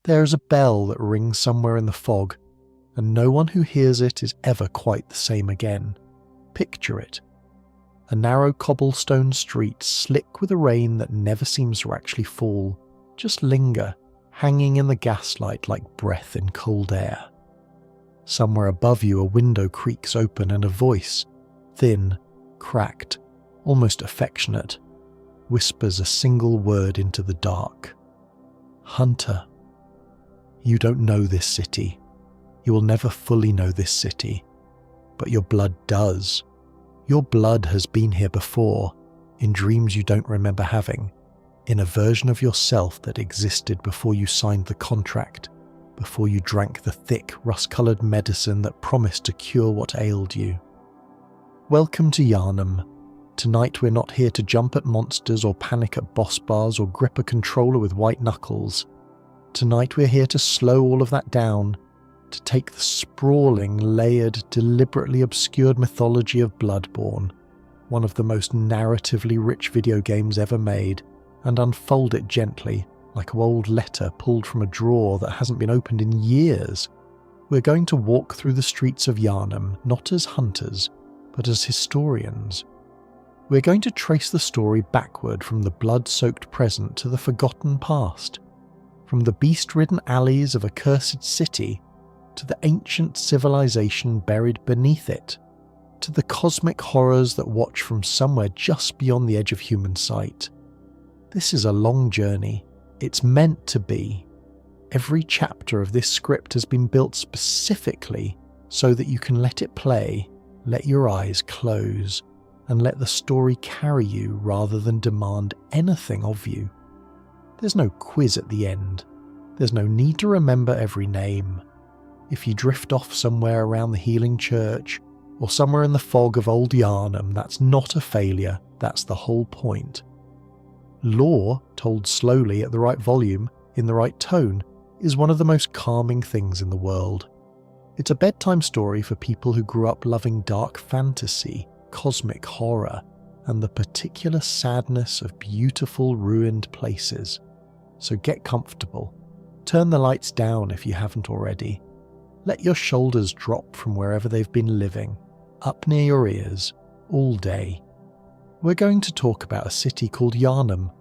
There is a bell that rings somewhere in the fog, and no one who hears it is ever quite the same again. Picture it. A narrow cobblestone street slick with a rain that never seems to actually fall, just linger, hanging in the gaslight like breath in cold air. Somewhere above you a window creaks open and a voice, thin, cracked, almost affectionate, whispers a single word into the dark. Hunter. You don't know this city. You will never fully know this city. But your blood does. Your blood has been here before, in dreams you don't remember having, in a version of yourself that existed before you signed the contract, before you drank the thick, rust-coloured medicine that promised to cure what ailed you. Welcome to Yharnam. Tonight we're not here to jump at monsters or panic at boss bars or grip a controller with white knuckles. Tonight we're here to slow all of that down, to take the sprawling, layered, deliberately obscured mythology of Bloodborne, one of the most narratively rich video games ever made, and unfold it gently, like an old letter pulled from a drawer that hasn't been opened in years. We're going to walk through the streets of Yharnam, not as hunters, but as historians. We're going to trace the story backward from the blood-soaked present to the forgotten past, from the beast-ridden alleys of a cursed city to the ancient civilization buried beneath it, to the cosmic horrors that watch from somewhere just beyond the edge of human sight. This is a long journey. It's meant to be. Every chapter of this script has been built specifically so that you can let it play, let your eyes close, and let the story carry you rather than demand anything of you. There's no quiz at the end. There's no need to remember every name. If you drift off somewhere around the healing church, or somewhere in the fog of old Yharnam, that's not a failure, that's the whole point. Lore, told slowly at the right volume, in the right tone, is one of the most calming things in the world. It's a bedtime story for people who grew up loving dark fantasy, cosmic horror, and the particular sadness of beautiful ruined places. So get comfortable. Turn the lights down if you haven't already. Let your shoulders drop from wherever they've been living, up near your ears, all day. We're going to talk about a city called Yharnam,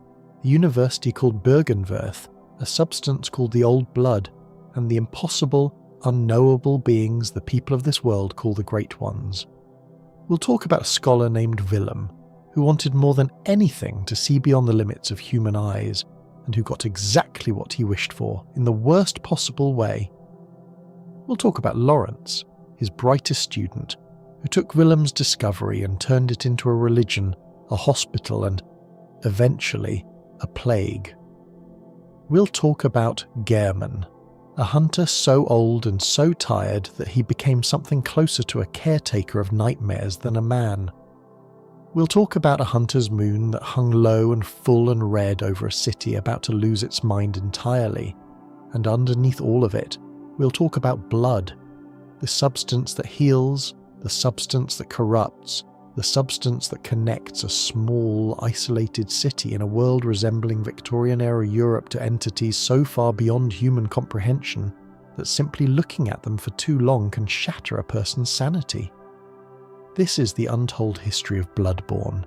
a university called Byrgenwerth, a substance called the Old Blood, and the impossible, unknowable beings the people of this world call the Great Ones. We'll talk about a scholar named Willem, who wanted more than anything to see beyond the limits of human eyes, and who got exactly what he wished for in the worst possible way. We'll talk about Lawrence, his brightest student, who took Willem's discovery and turned it into a religion, a hospital, and, eventually, a plague. We'll talk about Gehrman, a hunter so old and so tired that he became something closer to a caretaker of nightmares than a man. We'll talk about a hunter's moon that hung low and full and red over a city about to lose its mind entirely, and underneath all of it, we'll talk about blood, the substance that heals, the substance that corrupts, the substance that connects a small, isolated city in a world resembling Victorian-era Europe to entities so far beyond human comprehension that simply looking at them for too long can shatter a person's sanity. This is the untold history of Bloodborne.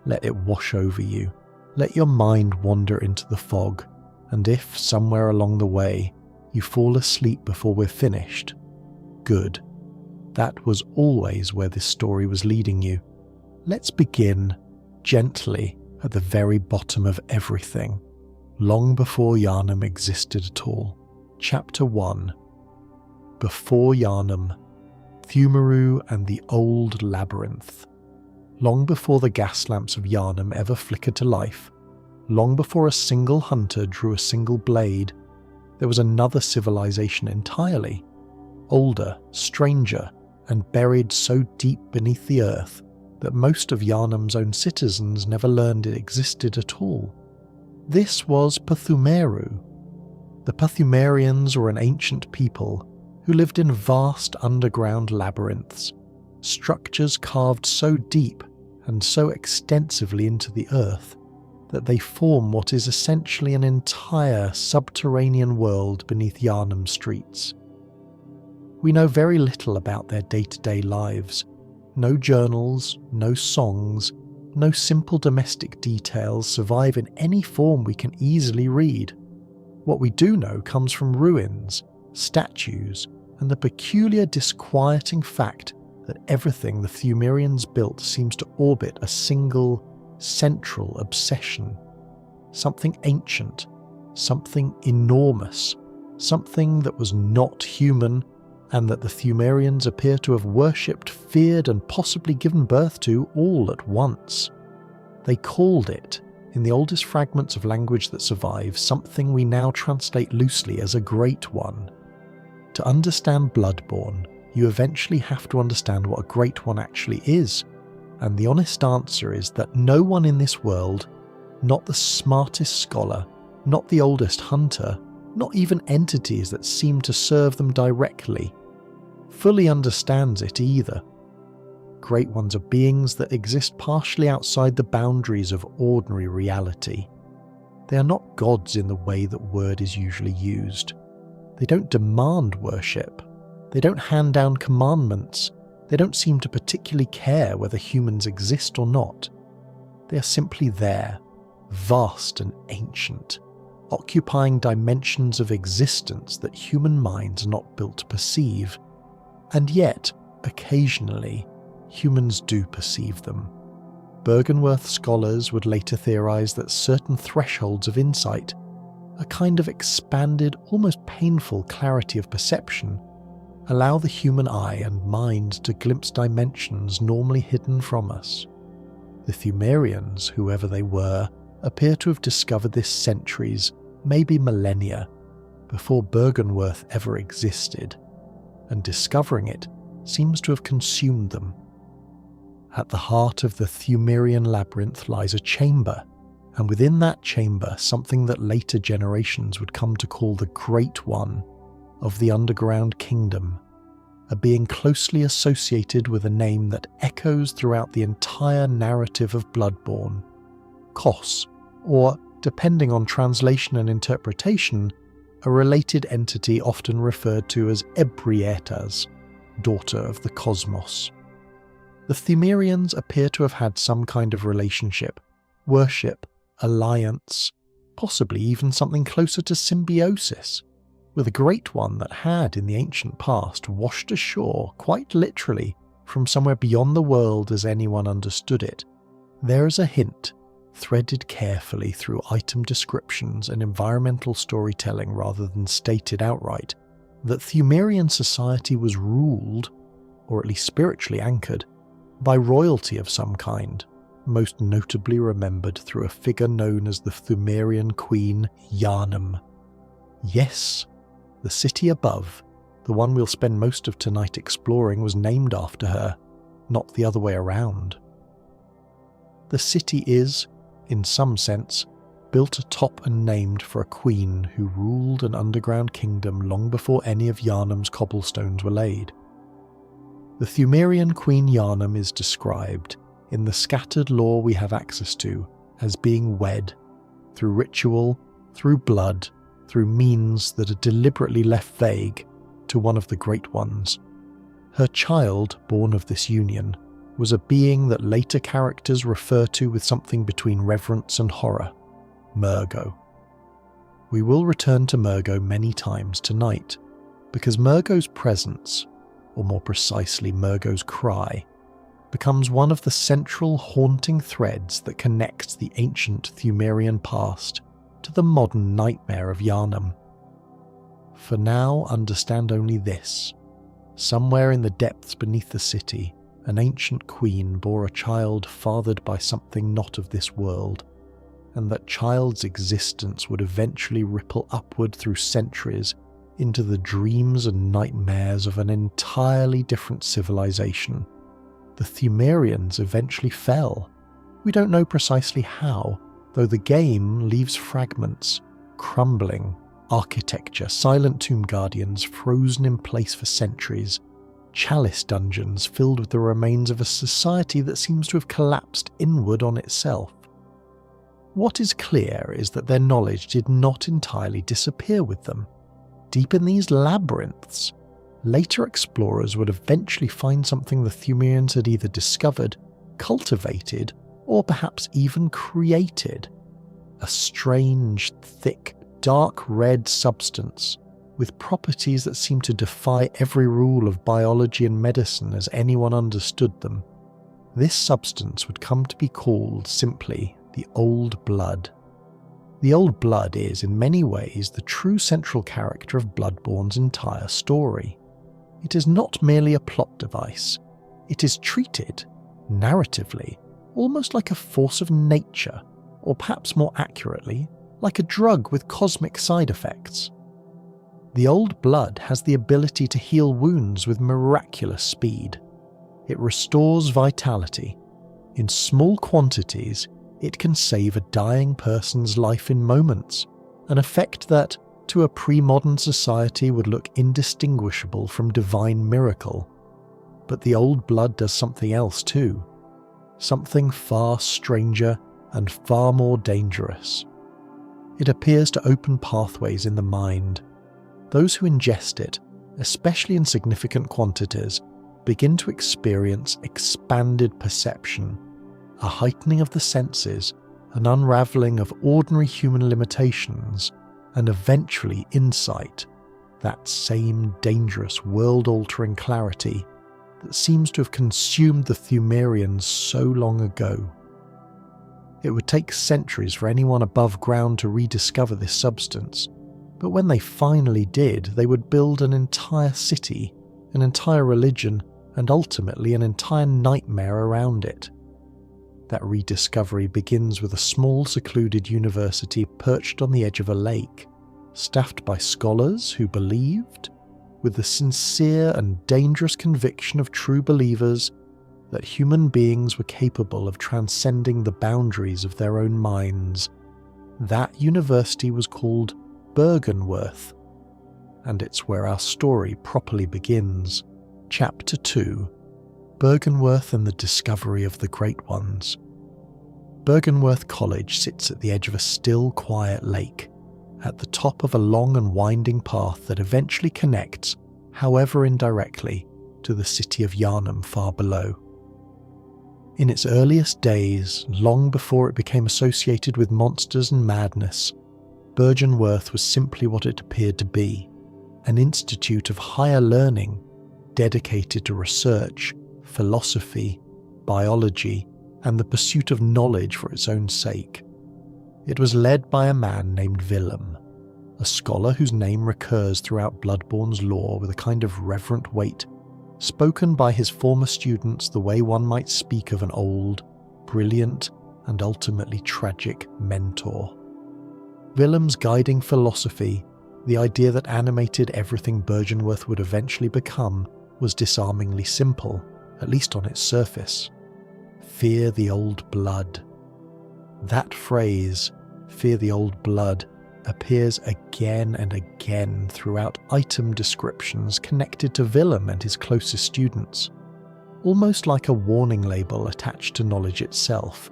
Let it wash over you. Let your mind wander into the fog, and if, somewhere along the way, you fall asleep before we're finished, good. That was always where this story was leading you. Let's begin, gently, at the very bottom of everything, long before Yharnam existed at all. Chapter 1. Before Yharnam, Pthumerian and the Old Labyrinth. Long before the gas lamps of Yharnam ever flickered to life, long before a single hunter drew a single blade, there was another civilization entirely, older, stranger, and buried so deep beneath the earth that most of Yharnam's own citizens never learned it existed at all. This was Pthumerian. The Pthumerians were an ancient people who lived in vast underground labyrinths, structures carved so deep and so extensively into the earth that they form what is essentially an entire subterranean world beneath Yharnam streets. We know very little about their day-to-day lives. No journals, no songs, no simple domestic details survive in any form we can easily read. What we do know comes from ruins, statues, and the peculiar disquieting fact that everything the Pthumerians built seems to orbit a single, central obsession. Something ancient, something enormous, something that was not human, and that the Pthumerians appear to have worshipped, feared, and possibly given birth to all at once. They called it, in the oldest fragments of language that survive, something we now translate loosely as a Great One. To understand Bloodborne, you eventually have to understand what a Great One actually is, and the honest answer is that no one in this world, not the smartest scholar, not the oldest hunter, not even entities that seem to serve them directly, fully understands it either. Great Ones are beings that exist partially outside the boundaries of ordinary reality. They are not gods in the way that word is usually used. They don't demand worship. They don't hand down commandments. They don't seem to particularly care whether humans exist or not. They are simply there, vast and ancient, occupying dimensions of existence that human minds are not built to perceive. And yet, occasionally, humans do perceive them. Byrgenwerth scholars would later theorize that certain thresholds of insight, a kind of expanded, almost painful clarity of perception, allow the human eye and mind to glimpse dimensions normally hidden from us. The Pthumerians, whoever they were, appear to have discovered this centuries, maybe millennia, before Byrgenwerth ever existed, and discovering it seems to have consumed them. At the heart of the Pthumerian labyrinth lies a chamber, and within that chamber something that later generations would come to call the Great One of the Underground Kingdom, a being closely associated with a name that echoes throughout the entire narrative of Bloodborne, Kos, or, depending on translation and interpretation, a related entity often referred to as Ebrietas, daughter of the cosmos. The Pthumerians appear to have had some kind of relationship, worship, alliance, possibly even something closer to symbiosis, with a Great One that had, in the ancient past, washed ashore, quite literally, from somewhere beyond the world as anyone understood it. There is a hint, threaded carefully through item descriptions and environmental storytelling rather than stated outright, that Pthumerian society was ruled, or at least spiritually anchored, by royalty of some kind, most notably remembered through a figure known as the Pthumerian queen Yharnam. Yes, the city above, the one we'll spend most of tonight exploring, was named after her, not the other way around. The city is, in some sense, built atop and named for a queen who ruled an underground kingdom long before any of Yharnam's cobblestones were laid. The Pthumerian Queen Yharnam is described, in the scattered lore we have access to, as being wed, through ritual, through blood, through means that are deliberately left vague, to one of the Great Ones. Her child, born of this union, was a being that later characters refer to with something between reverence and horror, Mergo. We will return to Mergo many times tonight, because Mergo's presence, or more precisely Mergo's cry, becomes one of the central haunting threads that connects the ancient Pthumerian past to the modern nightmare of Yharnam. For now, understand only this. Somewhere in the depths beneath the city, an ancient queen bore a child fathered by something not of this world, and that child's existence would eventually ripple upward through centuries into the dreams and nightmares of an entirely different civilization. The Pthumerians eventually fell. We don't know precisely how, though the game leaves fragments, crumbling, architecture, silent tomb guardians frozen in place for centuries, chalice dungeons filled with the remains of a society that seems to have collapsed inward on itself. What is clear is that their knowledge did not entirely disappear with them. Deep in these labyrinths, later explorers would eventually find something the Pthumerians had either discovered, cultivated, or perhaps even created. A strange, thick, dark red substance with properties that seemed to defy every rule of biology and medicine as anyone understood them. This substance would come to be called simply the Old Blood. The Old Blood is, in many ways, the true central character of Bloodborne's entire story. It is not merely a plot device. It is treated, narratively, almost like a force of nature, or perhaps more accurately, like a drug with cosmic side effects. The Old Blood has the ability to heal wounds with miraculous speed. It restores vitality. In small quantities, it can save a dying person's life in moments, an effect that, to a pre-modern society, would look indistinguishable from divine miracle. But the Old Blood does something else too. Something far stranger and far more dangerous. It appears to open pathways in the mind. Those who ingest it, especially in significant quantities, begin to experience expanded perception, a heightening of the senses, an unravelling of ordinary human limitations, and eventually insight, that same dangerous world-altering clarity that seems to have consumed the Pthumerians so long ago. It would take centuries for anyone above ground to rediscover this substance, but when they finally did, they would build an entire city, an entire religion, and ultimately an entire nightmare around it. That rediscovery begins with a small secluded university perched on the edge of a lake, staffed by scholars who believed, with the sincere and dangerous conviction of true believers, that human beings were capable of transcending the boundaries of their own minds. That university was called Byrgenwerth, and it's where our story properly begins. Chapter 2: Byrgenwerth and the Discovery of the Great Ones. Byrgenwerth College sits at the edge of a still, quiet lake, at the top of a long and winding path that eventually connects, however indirectly, to the city of Yharnam far below. In its earliest days, long before it became associated with monsters and madness, Byrgenwerth was simply what it appeared to be, an institute of higher learning dedicated to research, philosophy, biology, and the pursuit of knowledge for its own sake. It was led by a man named Willem, a scholar whose name recurs throughout Bloodborne's lore with a kind of reverent weight, spoken by his former students the way one might speak of an old, brilliant, and ultimately tragic mentor. Willem's guiding philosophy, the idea that animated everything Byrgenwerth would eventually become, was disarmingly simple, at least on its surface. Fear the Old Blood. That phrase, fear the Old Blood, appears again and again throughout item descriptions connected to Willem and his closest students, almost like a warning label attached to knowledge itself.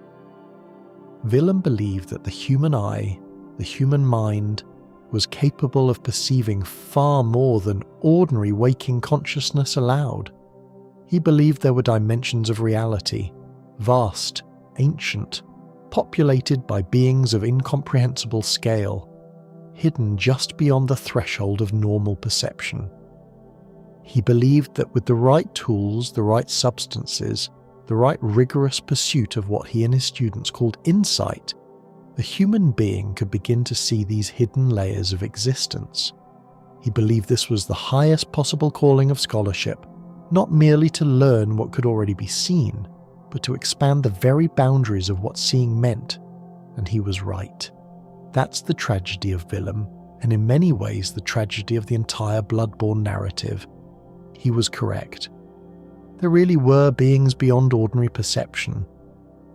Willem believed that the human eye, the human mind, was capable of perceiving far more than ordinary waking consciousness allowed. He believed there were dimensions of reality, vast, ancient, populated by beings of incomprehensible scale, hidden just beyond the threshold of normal perception. He believed that with the right tools, the right substances, the right rigorous pursuit of what he and his students called insight, the human being could begin to see these hidden layers of existence. He believed this was the highest possible calling of scholarship, not merely to learn what could already be seen, but to expand the very boundaries of what seeing meant, and he was right. That's the tragedy of Willem, and in many ways the tragedy of the entire Bloodborne narrative. He was correct. There really were beings beyond ordinary perception.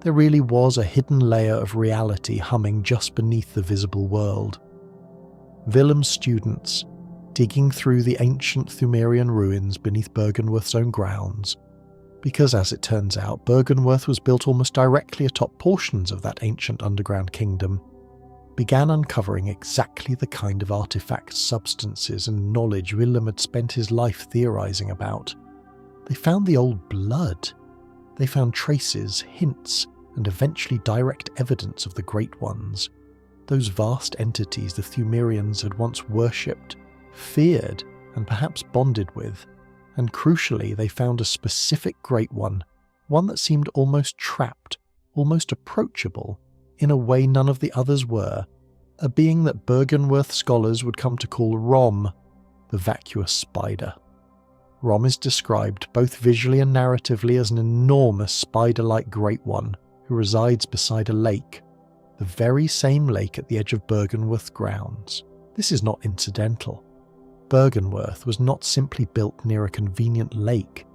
There really was a hidden layer of reality humming just beneath the visible world. Willem's students, digging through the ancient Pthumerian ruins beneath Byrgenwerth's own grounds, because as it turns out, Byrgenwerth was built almost directly atop portions of that ancient underground kingdom, began uncovering exactly the kind of artifacts, substances and knowledge Willem had spent his life theorising about. They found the old blood. They found traces, hints, and eventually direct evidence of the Great Ones, those vast entities the Pthumerians had once worshipped, feared, and perhaps bonded with. And crucially, they found a specific Great One, one that seemed almost trapped, almost approachable, in a way none of the others were, a being that Byrgenwerth scholars would come to call Rom, the vacuous spider. Rom is described both visually and narratively as an enormous spider-like Great One who resides beside a lake, the very same lake at the edge of Byrgenwerth grounds. This is not incidental. Byrgenwerth was not simply built near a convenient lake.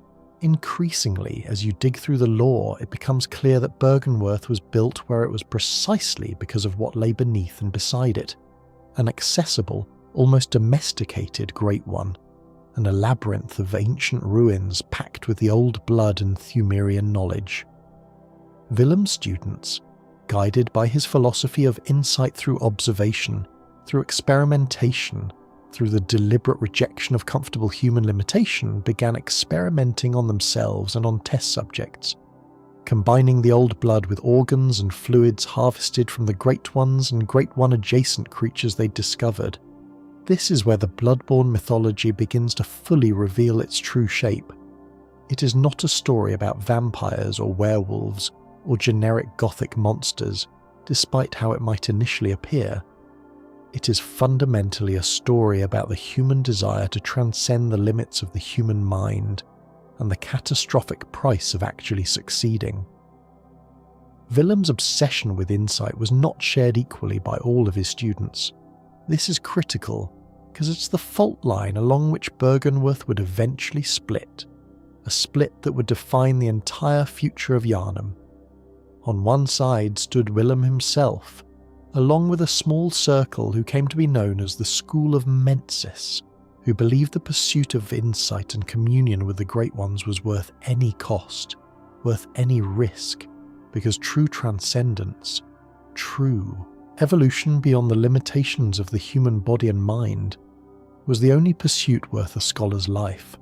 Increasingly, as you dig through the lore, it becomes clear that Byrgenwerth was built where it was precisely because of what lay beneath and beside it. An accessible, almost domesticated Great One, and a labyrinth of ancient ruins packed with the old blood and Pthumerian knowledge. Willem's students, guided by his philosophy of insight through observation, through experimentation, through the deliberate rejection of comfortable human limitation, began experimenting on themselves and on test subjects, combining the old blood with organs and fluids harvested from the Great Ones and Great One adjacent creatures they'd discovered. This is where the Bloodborne mythology begins to fully reveal its true shape. It is not a story about vampires or werewolves or generic gothic monsters, despite how it might initially appear. It is fundamentally a story about the human desire to transcend the limits of the human mind and the catastrophic price of actually succeeding. Willem's obsession with insight was not shared equally by all of his students. This is critical because it's the fault line along which Byrgenwerth would eventually split, a split that would define the entire future of Yharnam. On one side stood Willem himself, along with a small circle who came to be known as the School of Mensis, who believed the pursuit of insight and communion with the Great Ones was worth any cost, worth any risk, because true transcendence, true evolution beyond the limitations of the human body and mind, was the only pursuit worth a scholar's life.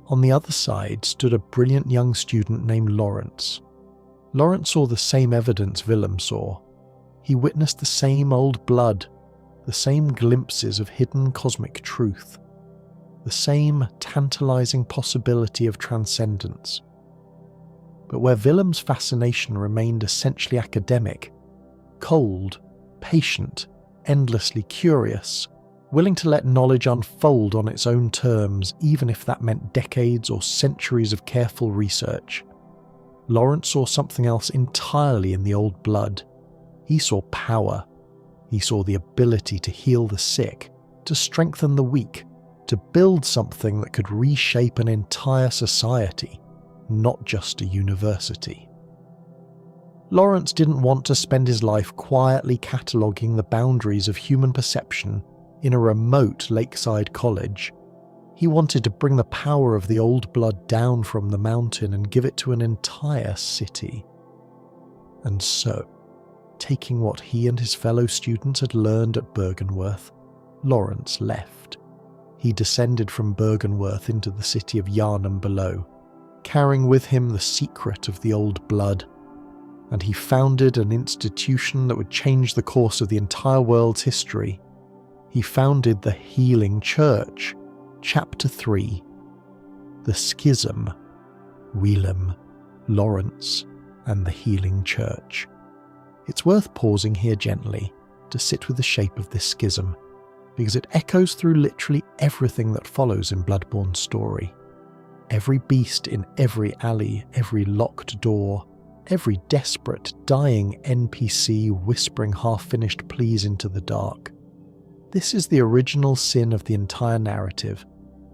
On the other side stood a brilliant young student named Lawrence. Lawrence saw the same evidence Willem saw. He witnessed the same old blood, the same glimpses of hidden cosmic truth, the same tantalizing possibility of transcendence. But where Willem's fascination remained essentially academic, cold, patient, endlessly curious, willing to let knowledge unfold on its own terms, even if that meant decades or centuries of careful research, Lawrence saw something else entirely in the old blood. He saw power. He saw the ability to heal the sick, to strengthen the weak, to build something that could reshape an entire society, not just a university. Lawrence didn't want to spend his life quietly cataloguing the boundaries of human perception in a remote lakeside college. He wanted to bring the power of the old blood down from the mountain and give it to an entire city. And so, taking what he and his fellow students had learned at Byrgenwerth, Lawrence left. He descended from Byrgenwerth into the city of Yharnam below, carrying with him the secret of the old blood, and he founded an institution that would change the course of the entire world's history. He founded the Healing Church, Chapter 3, The Schism, Willem, Lawrence, and the Healing Church. It's worth pausing here gently to sit with the shape of this schism, because it echoes through literally everything that follows in Bloodborne's story. Every beast in every alley, every locked door, every desperate, dying NPC whispering half-finished pleas into the dark. This is the original sin of the entire narrative.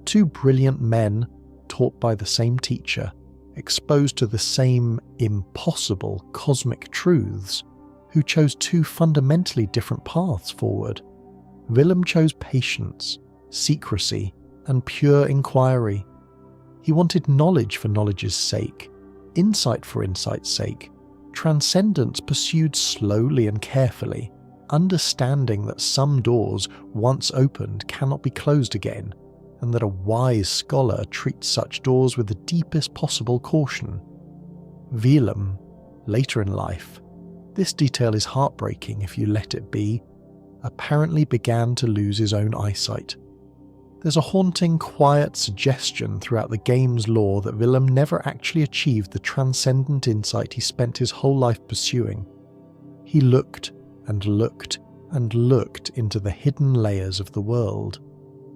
Two brilliant men, taught by the same teacher, exposed to the same impossible cosmic truths, who chose two fundamentally different paths forward. Willem chose patience, secrecy, and pure inquiry. He wanted knowledge for knowledge's sake, insight for insight's sake, transcendence pursued slowly and carefully, understanding that some doors, once opened, cannot be closed again, and that a wise scholar treats such doors with the deepest possible caution. Willem, later in life, this detail is heartbreaking if you let it be, apparently began to lose his own eyesight. There's a haunting, quiet suggestion throughout the game's lore that Willem never actually achieved the transcendent insight he spent his whole life pursuing. He looked and looked and looked into the hidden layers of the world,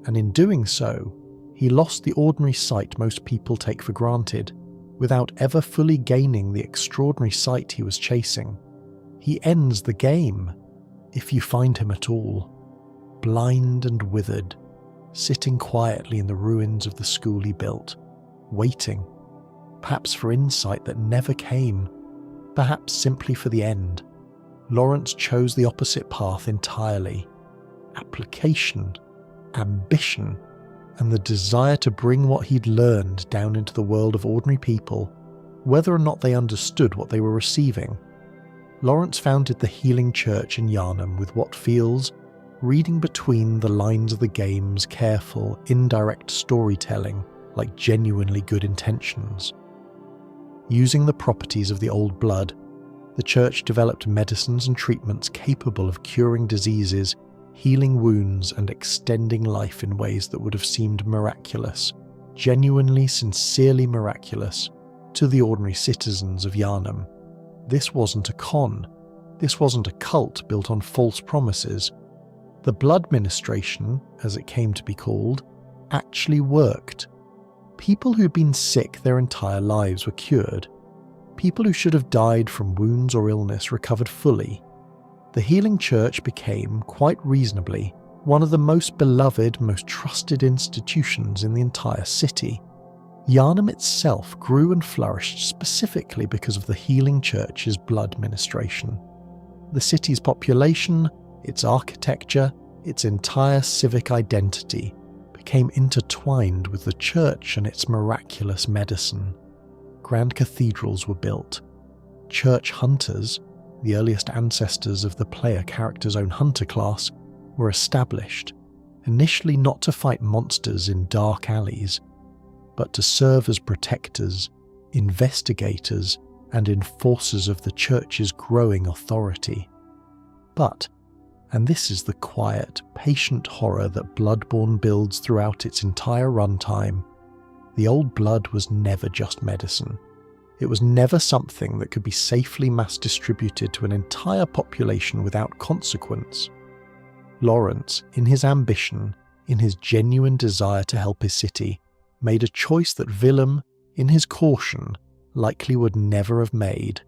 and in doing so, he lost the ordinary sight most people take for granted, without ever fully gaining the extraordinary sight he was chasing. He ends the game, if you find him at all, blind and withered, sitting quietly in the ruins of the school he built, waiting, perhaps for insight that never came, perhaps simply for the end. Lawrence chose the opposite path entirely. Application, ambition, and the desire to bring what he'd learned down into the world of ordinary people, whether or not they understood what they were receiving. Lawrence founded the Healing Church in Yharnam with what feels, reading between the lines of the game's careful, indirect storytelling, like genuinely good intentions. Using the properties of the old blood, the church developed medicines and treatments capable of curing diseases, healing wounds, and extending life in ways that would have seemed miraculous, genuinely, sincerely miraculous, to the ordinary citizens of Yharnam. This wasn't a con. This wasn't a cult built on false promises. The blood ministration, as it came to be called, actually worked. People who'd been sick their entire lives were cured. People who should have died from wounds or illness recovered fully. The Healing Church became, quite reasonably, one of the most beloved, most trusted institutions in the entire city. Yharnam itself grew and flourished specifically because of the Healing Church's blood ministration. The city's population, its architecture, its entire civic identity became intertwined with the church and its miraculous medicine. Grand cathedrals were built. Church hunters, the earliest ancestors of the player character's own hunter class, were established, initially not to fight monsters in dark alleys, but to serve as protectors, investigators, and enforcers of the church's growing authority. But, and this is the quiet, patient horror that Bloodborne builds throughout its entire runtime, the old blood was never just medicine. It was never something that could be safely mass-distributed to an entire population without consequence. Lawrence, in his ambition, in his genuine desire to help his city, made a choice that Willem, in his caution, likely would never have made.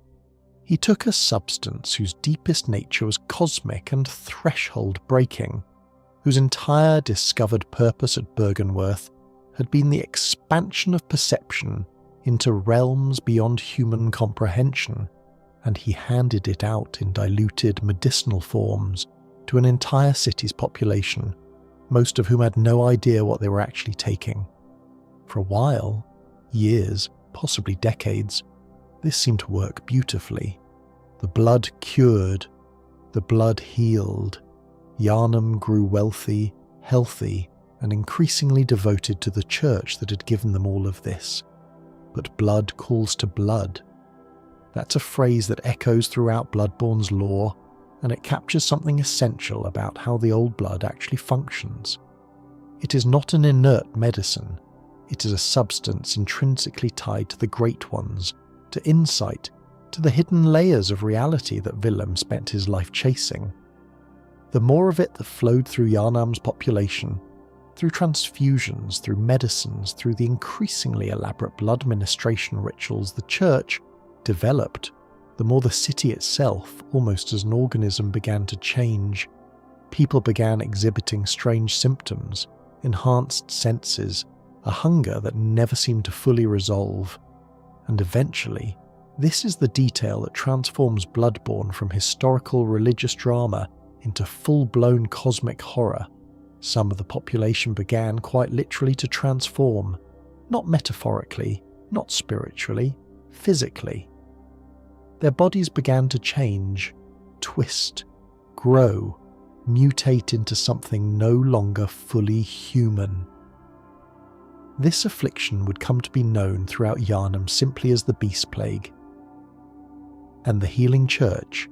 He took a substance whose deepest nature was cosmic and threshold-breaking, whose entire discovered purpose at Byrgenwerth had been the expansion of perception into realms beyond human comprehension, and he handed it out in diluted medicinal forms to an entire city's population, most of whom had no idea what they were actually taking. For a while, years, possibly decades, this seemed to work beautifully. The blood cured, the blood healed. Yharnam grew wealthy, healthy, and increasingly devoted to the church that had given them all of this. But blood calls to blood. That's a phrase that echoes throughout Bloodborne's lore, and it captures something essential about how the old blood actually functions. It is not an inert medicine. It is a substance intrinsically tied to the Great Ones, to insight, to the hidden layers of reality that Willem spent his life chasing. The more of it that flowed through Yharnam's population, through transfusions, through medicines, through the increasingly elaborate blood ministration rituals the church developed, the more the city itself, almost as an organism, began to change. People began exhibiting strange symptoms, enhanced senses, a hunger that never seemed to fully resolve. And eventually, this is the detail that transforms Bloodborne from historical religious drama into full-blown cosmic horror. Some of the population began quite literally to transform, not metaphorically, not spiritually, physically. Their bodies began to change, twist, grow, mutate into something no longer fully human. This affliction would come to be known throughout Yharnam simply as the Beast Plague. And the Healing Church,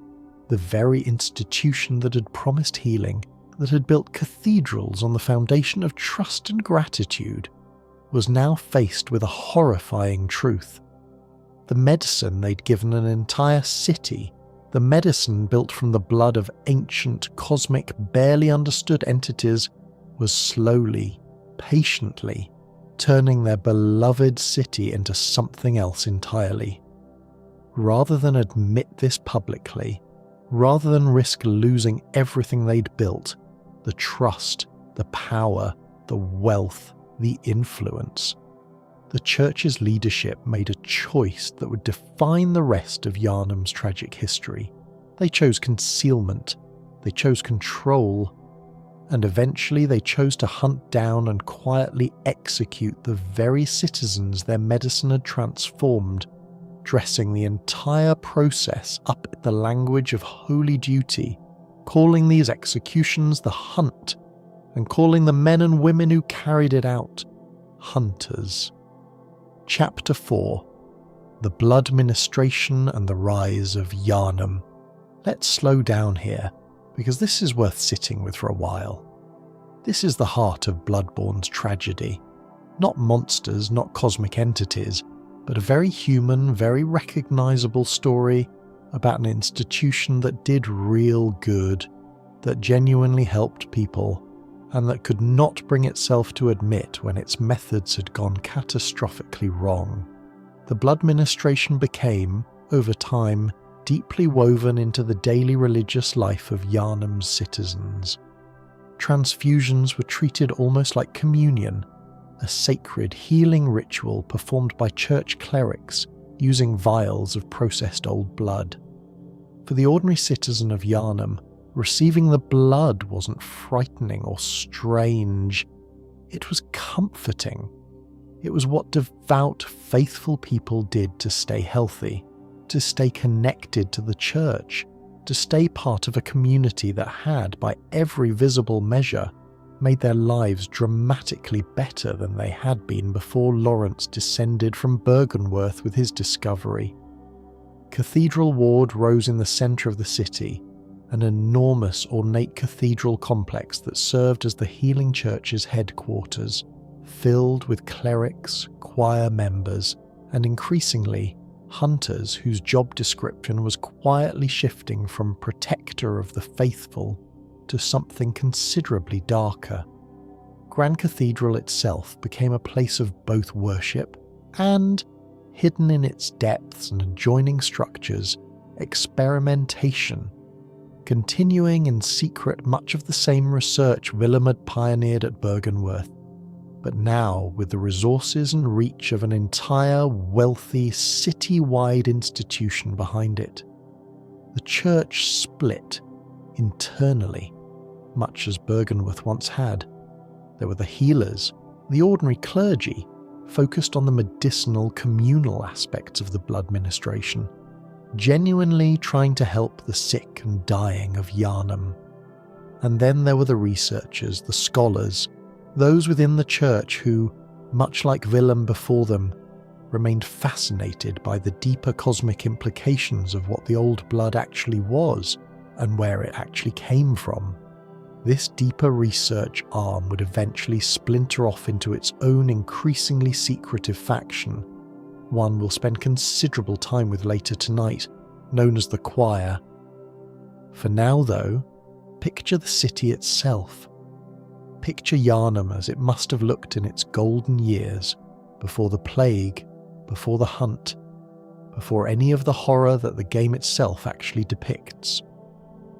the very institution that had promised healing, that had built cathedrals on the foundation of trust and gratitude, was now faced with a horrifying truth. The medicine they'd given an entire city, the medicine built from the blood of ancient, cosmic, barely understood entities, was slowly, patiently, turning their beloved city into something else entirely. Rather than admit this publicly, rather than risk losing everything they'd built, the trust, the power, the wealth, the influence, the church's leadership made a choice that would define the rest of Yharnam's tragic history. They chose concealment, they chose control, and eventually they chose to hunt down and quietly execute the very citizens their medicine had transformed, dressing the entire process up in the language of holy duty, calling these executions the hunt, and calling the men and women who carried it out hunters. Chapter 4: The Blood Ministration and the Rise of Yharnam. Let's slow down here, because this is worth sitting with for a while. This is the heart of Bloodborne's tragedy. Not monsters, not cosmic entities, but a very human, very recognisable story about an institution that did real good, that genuinely helped people, and that could not bring itself to admit when its methods had gone catastrophically wrong. The blood ministration became, over time, deeply woven into the daily religious life of Yharnam's citizens. Transfusions were treated almost like communion, a sacred healing ritual performed by church clerics using vials of processed old blood. For the ordinary citizen of Yharnam, receiving the blood wasn't frightening or strange. It was comforting. It was what devout, faithful people did to stay healthy, to stay connected to the church, to stay part of a community that had, by every visible measure, made their lives dramatically better than they had been before Lawrence descended from Byrgenwerth with his discovery. Cathedral Ward rose in the centre of the city, an enormous ornate cathedral complex that served as the Healing Church's headquarters, filled with clerics, choir members, and increasingly hunters whose job description was quietly shifting from protector of the faithful to something considerably darker. Grand Cathedral itself became a place of both worship and, hidden in its depths and adjoining structures, experimentation, continuing in secret much of the same research Willem had pioneered at Byrgenwerth, but now with the resources and reach of an entire wealthy city-wide institution behind it. The church split internally, much as Byrgenwerth once had. There were the healers, the ordinary clergy, focused on the medicinal communal aspects of the blood ministration, genuinely trying to help the sick and dying of Yharnam. And then there were the researchers, the scholars, those within the church who, much like Willem before them, remained fascinated by the deeper cosmic implications of what the old blood actually was and where it actually came from. This deeper research arm would eventually splinter off into its own increasingly secretive faction, one we'll spend considerable time with later tonight, known as the Choir. For now, though, picture the city itself. Picture Yharnam as it must have looked in its golden years, before the plague, before the hunt, before any of the horror that the game itself actually depicts.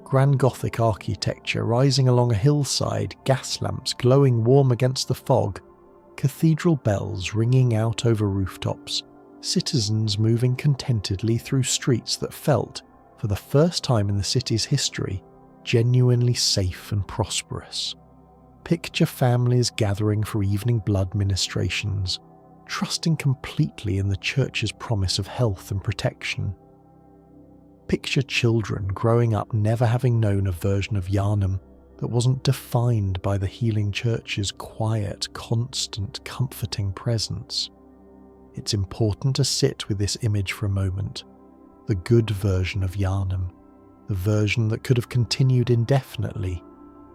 Grand Gothic architecture rising along a hillside, gas lamps glowing warm against the fog, cathedral bells ringing out over rooftops, citizens moving contentedly through streets that felt, for the first time in the city's history, genuinely safe and prosperous. Picture families gathering for evening blood ministrations, trusting completely in the church's promise of health and protection. Picture children growing up never having known a version of Yharnam that wasn't defined by the healing church's quiet, constant, comforting presence. It's important to sit with this image for a moment. The good version of Yharnam, the version that could have continued indefinitely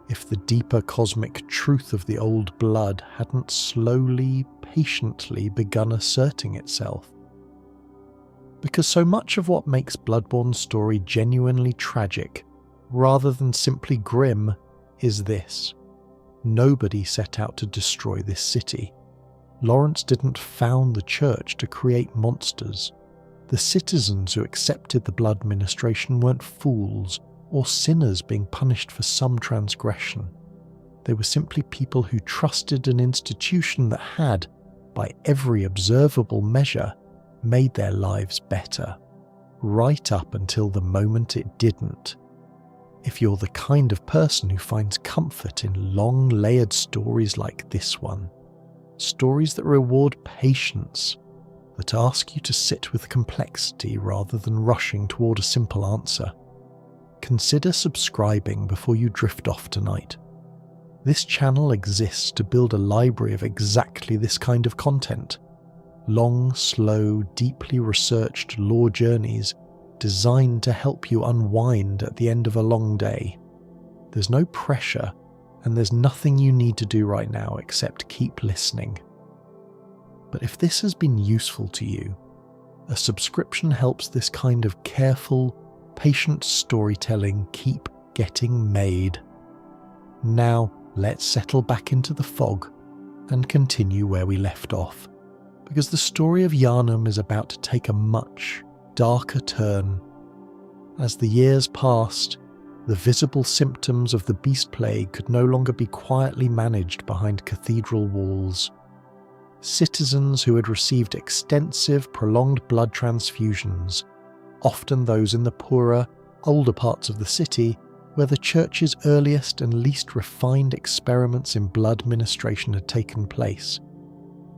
if the deeper cosmic truth of the old blood hadn't slowly, patiently begun asserting itself. Because so much of what makes Bloodborne's story genuinely tragic, rather than simply grim, is this. Nobody set out to destroy this city. Lawrence didn't found the church to create monsters. The citizens who accepted the blood ministration weren't fools or sinners being punished for some transgression. They were simply people who trusted an institution that had, by every observable measure, made their lives better, right up until the moment it didn't. If you're the kind of person who finds comfort in long, layered stories like this one, stories that reward patience, that ask you to sit with complexity rather than rushing toward a simple answer, consider subscribing before you drift off tonight. This channel exists to build a library of exactly this kind of content. Long, slow, deeply researched lore journeys designed to help you unwind at the end of a long day. There's no pressure, and there's nothing you need to do right now except keep listening. But if this has been useful to you, a subscription helps this kind of careful, patient storytelling keep getting made. Now, let's settle back into the fog and continue where we left off, because the story of Yharnam is about to take a much darker turn. As the years passed, the visible symptoms of the beast plague could no longer be quietly managed behind cathedral walls. Citizens who had received extensive, prolonged blood transfusions, often those in the poorer, older parts of the city, where the church's earliest and least refined experiments in blood ministration had taken place,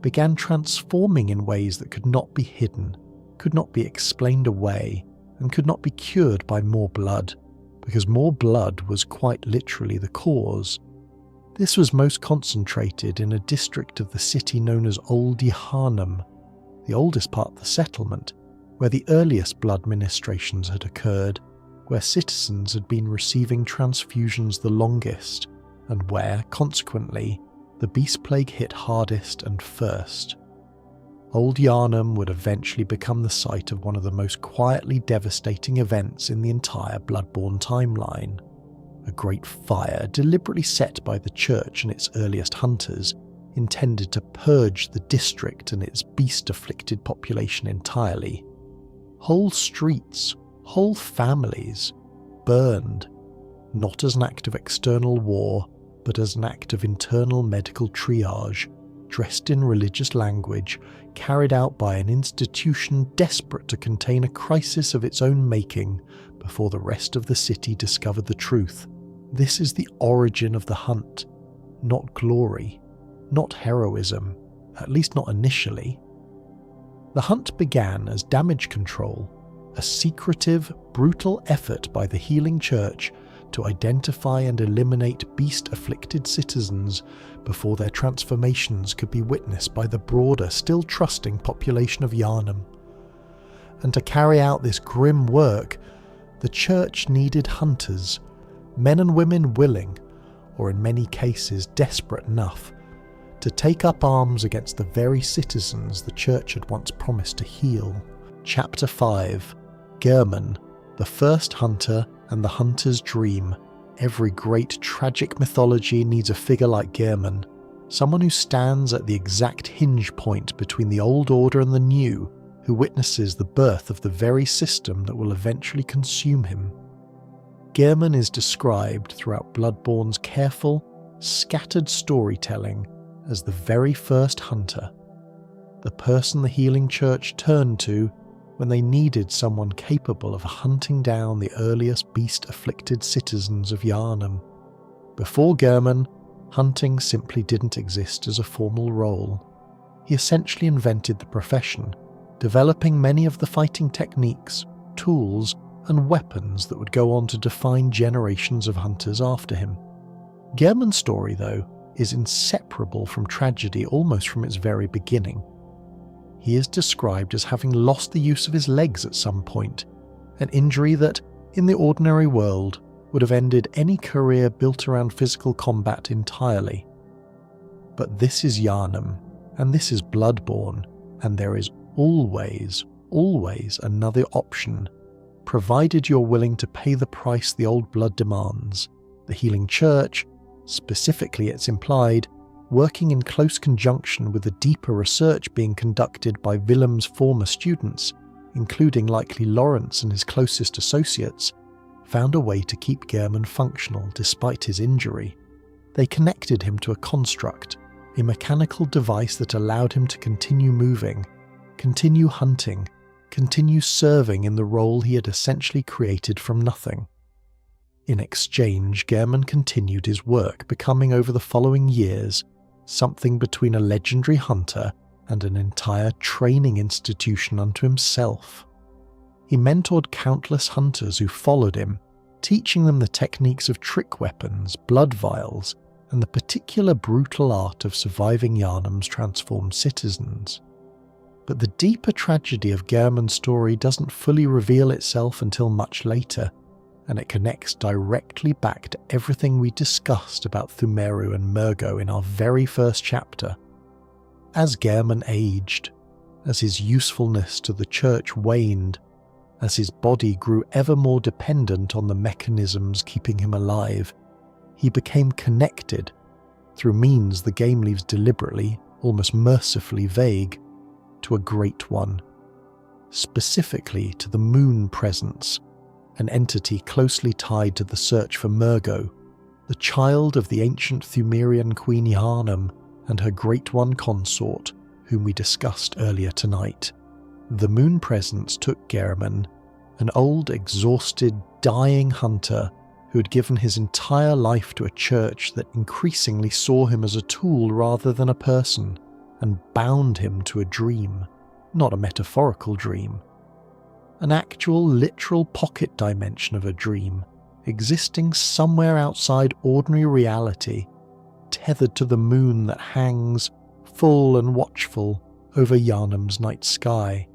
began transforming in ways that could not be hidden, could not be explained away, and could not be cured by more blood, because more blood was quite literally the cause. This was most concentrated in a district of the city known as Old Yharnam, the oldest part of the settlement, where the earliest blood ministrations had occurred, where citizens had been receiving transfusions the longest, and where, consequently, the beast plague hit hardest and first. Old Yharnam would eventually become the site of one of the most quietly devastating events in the entire Bloodborne timeline. A great fire deliberately set by the church and its earliest hunters, intended to purge the district and its beast-afflicted population entirely. Whole streets, whole families, burned, not as an act of external war, but as an act of internal medical triage, dressed in religious language, carried out by an institution desperate to contain a crisis of its own making before the rest of the city discovered the truth. This is the origin of the hunt, not glory, not heroism, at least not initially. The hunt began as damage control, a secretive, brutal effort by the healing church to identify and eliminate beast-afflicted citizens before their transformations could be witnessed by the broader, still trusting population of Yharnam. And to carry out this grim work, the church needed hunters, men and women willing, or in many cases desperate enough, to take up arms against the very citizens the church had once promised to heal. Chapter 5. Gehrman, the first hunter and the hunter's dream. Every great tragic mythology needs a figure like Gehrman, someone who stands at the exact hinge point between the old order and the new, who witnesses the birth of the very system that will eventually consume him. Gehrman is described throughout Bloodborne's careful, scattered storytelling as the very first hunter, the person the healing church turned to when they needed someone capable of hunting down the earliest beast-afflicted citizens of Yharnam. Before Gehrman, hunting simply didn't exist as a formal role. he essentially invented the profession, developing many of the fighting techniques, tools, and weapons that would go on to define generations of hunters after him. Gehrman's story, though, is inseparable from tragedy almost from its very beginning. He is described as having lost the use of his legs at some point, an injury that, in the ordinary world, would have ended any career built around physical combat entirely. But this is Yharnam, and this is Bloodborne, and there is always another option, provided you're willing to pay the price the old blood demands. The Healing Church, specifically it's implied, working in close conjunction with the deeper research being conducted by Willem's former students, including likely Lawrence and his closest associates, found a way to keep Gehrman functional despite his injury. They connected him to a construct, a mechanical device that allowed him to continue moving, continue hunting, continue serving in the role he had essentially created from nothing. In exchange, Gehrman continued his work, becoming over the following years something between a legendary hunter and an entire training institution unto himself. He mentored countless hunters who followed him, teaching them the techniques of trick weapons, blood vials, and the particular brutal art of surviving Yharnam's transformed citizens. But the deeper tragedy of Gehrman's story doesn't fully reveal itself until much later, and it connects directly back to everything we discussed about Pthumerian and Mergo in our very first chapter. As Gehrman aged, as his usefulness to the church waned, as his body grew ever more dependent on the mechanisms keeping him alive, he became connected, through means the game leaves deliberately, almost mercifully vague, to a great one, specifically to the Moon Presence, an entity closely tied to the search for Mergo, the child of the ancient Pthumerian Queen Yharnam and her Great One consort, whom we discussed earlier tonight. The Moon Presence took Gehrman, an old, exhausted, dying hunter who had given his entire life to a church that increasingly saw him as a tool rather than a person, and bound him to a dream, not a metaphorical dream. An actual, literal pocket dimension of a dream, existing somewhere outside ordinary reality, tethered to the moon that hangs, full and watchful, over Yharnam's night sky.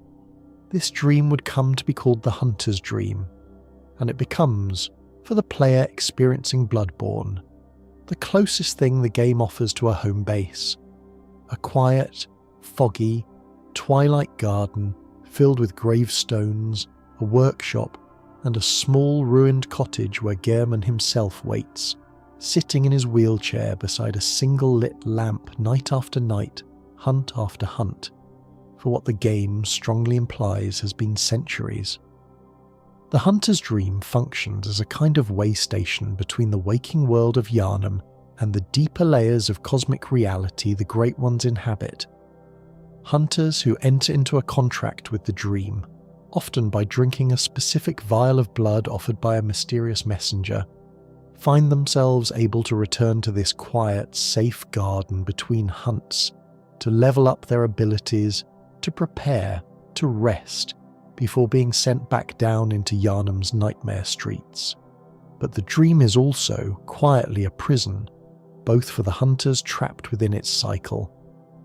This dream would come to be called the Hunter's Dream, and it becomes, for the player experiencing Bloodborne, the closest thing the game offers to a home base. A quiet, foggy, twilight garden filled with gravestones, a workshop, and a small ruined cottage where Gehrman himself waits, sitting in his wheelchair beside a single lit lamp night after night, hunt after hunt, for what the game strongly implies has been centuries. The Hunter's Dream functions as a kind of way station between the waking world of Yharnam and the deeper layers of cosmic reality the Great Ones inhabit. Hunters who enter into a contract with the dream, often by drinking a specific vial of blood offered by a mysterious messenger, find themselves able to return to this quiet, safe garden between hunts, to level up their abilities, to prepare, to rest, before being sent back down into Yharnam's nightmare streets. But the dream is also, quietly, a prison, both for the hunters trapped within its cycle,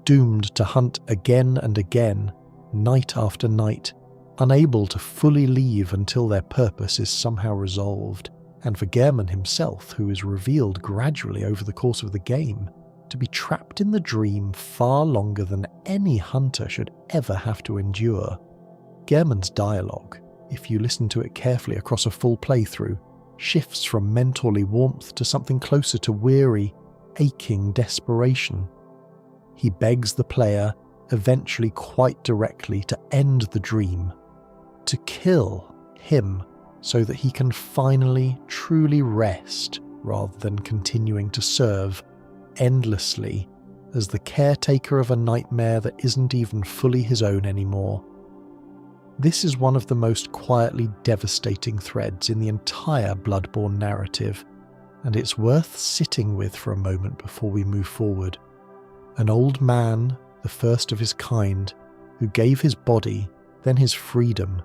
doomed to hunt again and again, night after night, unable to fully leave until their purpose is somehow resolved, and for Gehrman himself, who is revealed gradually over the course of the game, to be trapped in the dream far longer than any hunter should ever have to endure. Gehrman's dialogue, if you listen to it carefully across a full playthrough, shifts from mentorly warmth to something closer to weary, aching desperation. He begs the player, eventually quite directly, to end the dream, to kill him so that he can finally truly rest rather than continuing to serve endlessly as the caretaker of a nightmare that isn't even fully his own anymore. This is one of the most quietly devastating threads in the entire Bloodborne narrative, and it's worth sitting with for a moment before we move forward. An old man, the the first of his kind, who gave his body, then his freedom,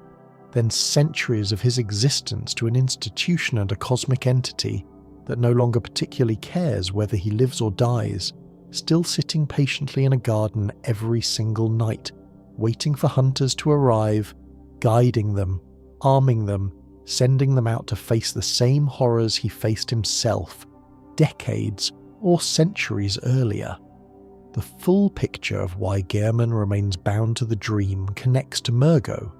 then centuries of his existence to an institution and a cosmic entity that no longer particularly cares whether he lives or dies, still sitting patiently in a garden every single night, waiting for hunters to arrive, guiding them, arming them, sending them out to face the same horrors he faced himself, decades or centuries earlier. The full picture of why Gehrman remains bound to the dream connects to Mergo,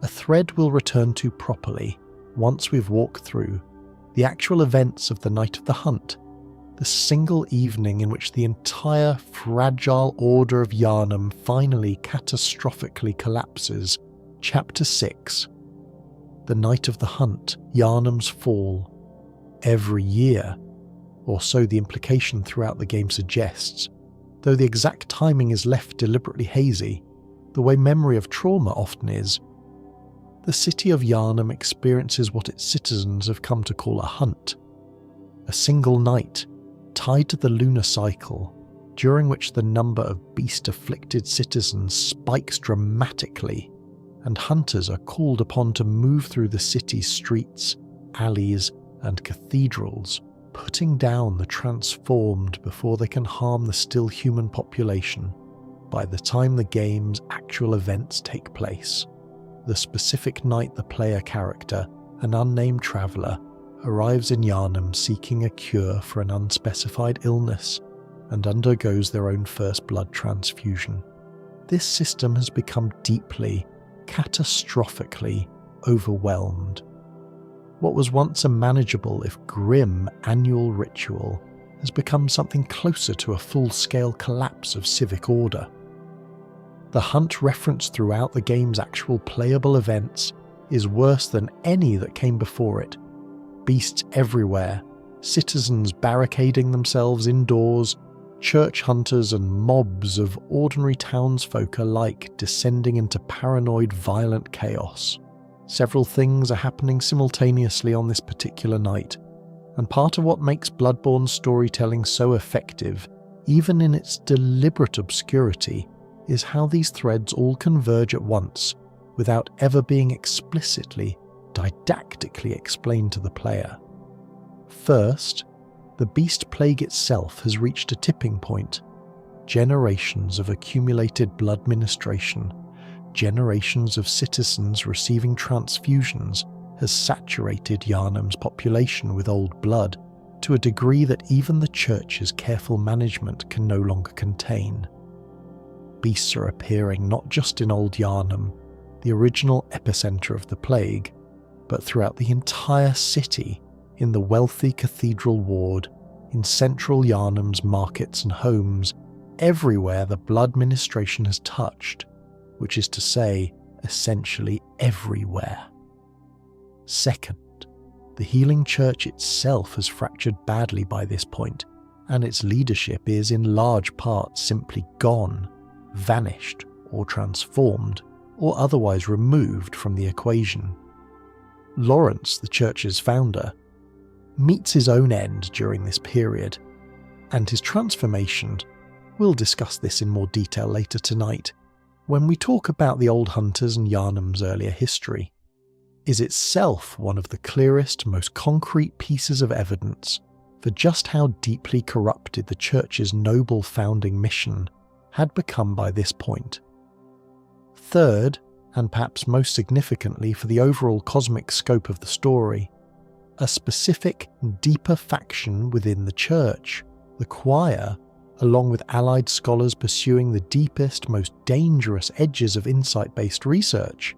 a thread we'll return to properly once we've walked through the actual events of the night of the hunt, the single evening in which the entire fragile order of Yharnam finally catastrophically collapses. Chapter 6. The night of the hunt, Yharnam's fall. Every year, or so the implication throughout the game suggests, though the exact timing is left deliberately hazy, the way memory of trauma often is, the city of Yharnam experiences what its citizens have come to call a hunt. A single night, tied to the lunar cycle, during which the number of beast-afflicted citizens spikes dramatically, and hunters are called upon to move through the city's streets, alleys, and cathedrals, putting down the transformed before they can harm the still human population by the time the game's actual events take place. The specific night the player character, an unnamed traveller, arrives in Yharnam seeking a cure for an unspecified illness and undergoes their own first blood transfusion. This system has become deeply, catastrophically overwhelmed. What was once a manageable, if grim, annual ritual has become something closer to a full-scale collapse of civic order. The hunt referenced throughout the game's actual playable events is worse than any that came before it. Beasts everywhere, citizens barricading themselves indoors, church hunters and mobs of ordinary townsfolk alike descending into paranoid, violent chaos. Several things are happening simultaneously on this particular night, and part of what makes Bloodborne's storytelling so effective, even in its deliberate obscurity, is how these threads all converge at once, without ever being explicitly, didactically explained to the player. First, the beast plague itself has reached a tipping point. Generations of accumulated blood ministration, generations of citizens receiving transfusions has saturated Yharnam's population with old blood to a degree that even the church's careful management can no longer contain. Beasts are appearing not just in Old Yharnam, the original epicenter of the plague, but throughout the entire city, in the wealthy cathedral ward, in central Yharnam's markets and homes, everywhere the blood ministration has touched, which is to say, essentially everywhere. Second, the healing church itself has fractured badly by this point, and its leadership is in large part simply gone, vanished or transformed, or otherwise removed from the equation. Lawrence, the church's founder, meets his own end during this period, and his transformation, we'll discuss this in more detail later tonight, when we talk about the old hunters and Yharnam's earlier history, is itself one of the clearest, most concrete pieces of evidence for just how deeply corrupted the church's noble founding mission had become by this point. Third, and perhaps most significantly for the overall cosmic scope of the story, a specific, deeper faction within the church, the choir, along with allied scholars pursuing the deepest, most dangerous edges of insight-based research,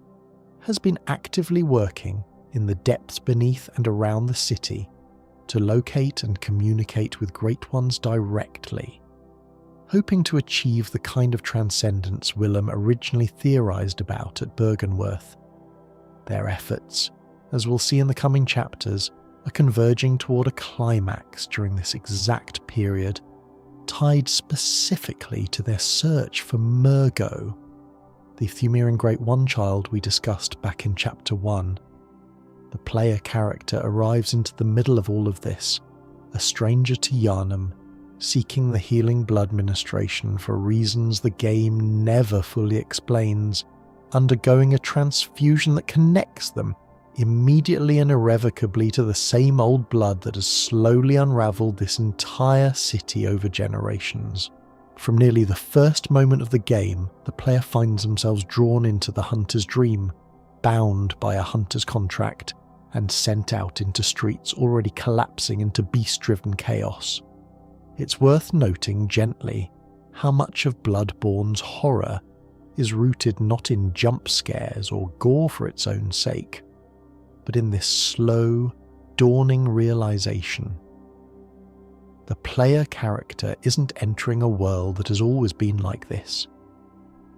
has been actively working in the depths beneath and around the city to locate and communicate with Great Ones directly, hoping to achieve the kind of transcendence Willem originally theorized about at Byrgenwerth. Their efforts, as we'll see in the coming chapters, are converging toward a climax during this exact period, tied specifically to their search for Mergo, the Pthumerian Great One Child we discussed back in Chapter 1. The player character arrives into the middle of all of this, a stranger to Yharnam, seeking the healing blood ministration for reasons the game never fully explains, undergoing a transfusion that connects them immediately and irrevocably to the same old blood that has slowly unravelled this entire city over generations. From nearly the first moment of the game, the player finds themselves drawn into the hunter's dream, bound by a hunter's contract, and sent out into streets already collapsing into beast-driven chaos. It's worth noting gently how much of Bloodborne's horror is rooted not in jump scares or gore for its own sake, but in this slow, dawning realization. The player character isn't entering a world that has always been like this.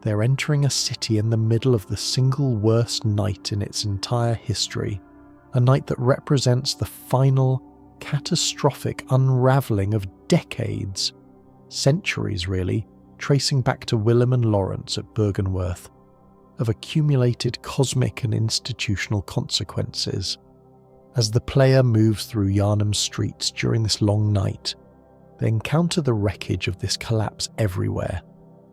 They're entering a city in the middle of the single worst night in its entire history, a night that represents the final, catastrophic unravelling of decades, centuries really, tracing back to Willem and Lawrence at Byrgenwerth, of accumulated cosmic and institutional consequences. As the player moves through Yharnam's streets during this long night, they encounter the wreckage of this collapse everywhere.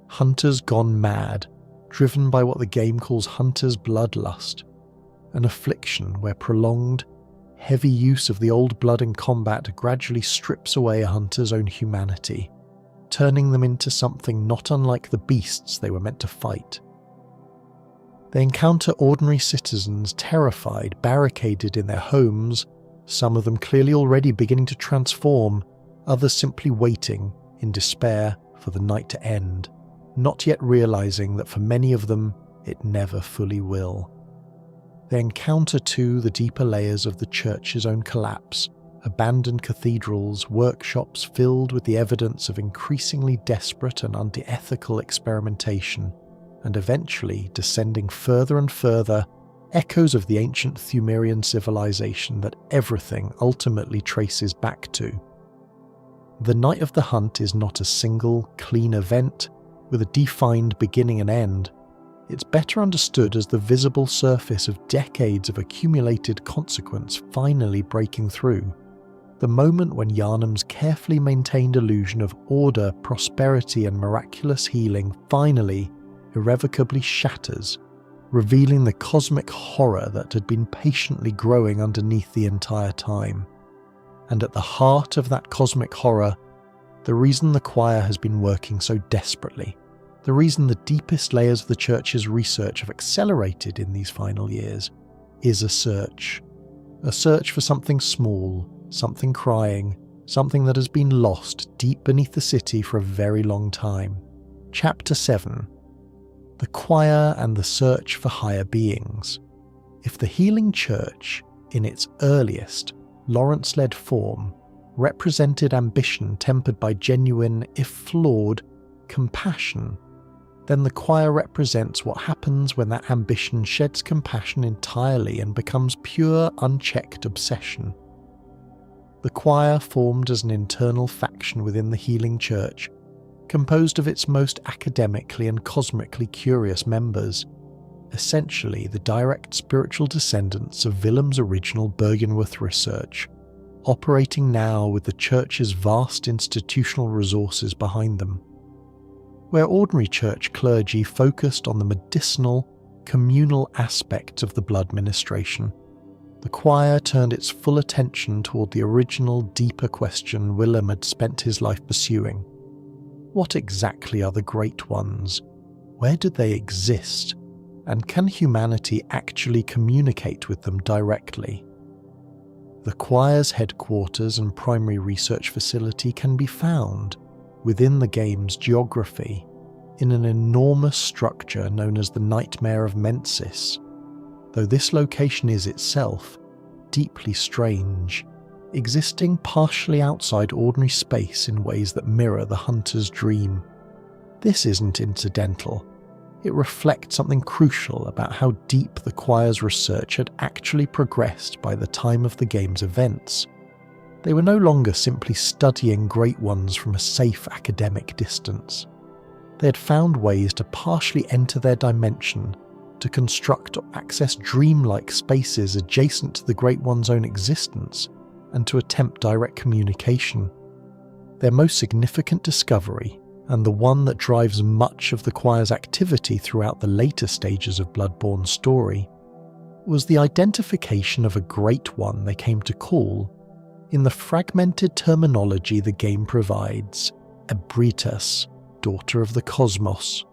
Hunters gone mad, driven by what the game calls hunter's bloodlust, an affliction where prolonged, heavy use of the old blood in combat gradually strips away a hunter's own humanity, turning them into something not unlike the beasts they were meant to fight. They encounter ordinary citizens terrified, barricaded in their homes, some of them clearly already beginning to transform, others simply waiting, in despair, for the night to end, not yet realizing that for many of them it never fully will. They encounter too the deeper layers of the church's own collapse, abandoned cathedrals, workshops filled with the evidence of increasingly desperate and unethical experimentation, and eventually, descending further and further, echoes of the ancient Pthumerian civilization that everything ultimately traces back to. The Night of the Hunt is not a single, clean event with a defined beginning and end. It's better understood as the visible surface of decades of accumulated consequence finally breaking through. The moment when Yharnam's carefully maintained illusion of order, prosperity, and miraculous healing finally, irrevocably shatters, revealing the cosmic horror that had been patiently growing underneath the entire time. And at the heart of that cosmic horror, the reason the choir has been working so desperately, the reason the deepest layers of the church's research have accelerated in these final years, is a search for something small, something crying, something that has been lost deep beneath the city for a very long time. Chapter 7. The Choir and the Search for Higher Beings. If the healing church, in its earliest, Lawrence-led form, represented ambition tempered by genuine, if flawed, compassion, then the choir represents what happens when that ambition sheds compassion entirely and becomes pure, unchecked obsession. The choir formed as an internal faction within the healing church, composed of its most academically and cosmically curious members, essentially the direct spiritual descendants of Willem's original Byrgenwerth research, operating now with the church's vast institutional resources behind them. Where ordinary church clergy focused on the medicinal, communal aspects of the blood ministration, the choir turned its full attention toward the original, deeper question Willem had spent his life pursuing. What exactly are the Great Ones? Where do they exist? And can humanity actually communicate with them directly? The choir's headquarters and primary research facility can be found within the game's geography, in an enormous structure known as the Nightmare of Mensis, though this location is itself deeply strange, existing partially outside ordinary space in ways that mirror the hunter's dream. This isn't incidental. It reflects something crucial about how deep the choir's research had actually progressed by the time of the game's events. They were no longer simply studying Great Ones from a safe academic distance. They had found ways to partially enter their dimension, to construct or access dreamlike spaces adjacent to the Great One's own existence, and to attempt direct communication. Their most significant discovery, and the one that drives much of the choir's activity throughout the later stages of Bloodborne's story, was the identification of a Great One they came to call, in the fragmented terminology the game provides, Ebritas, Daughter of the Cosmos,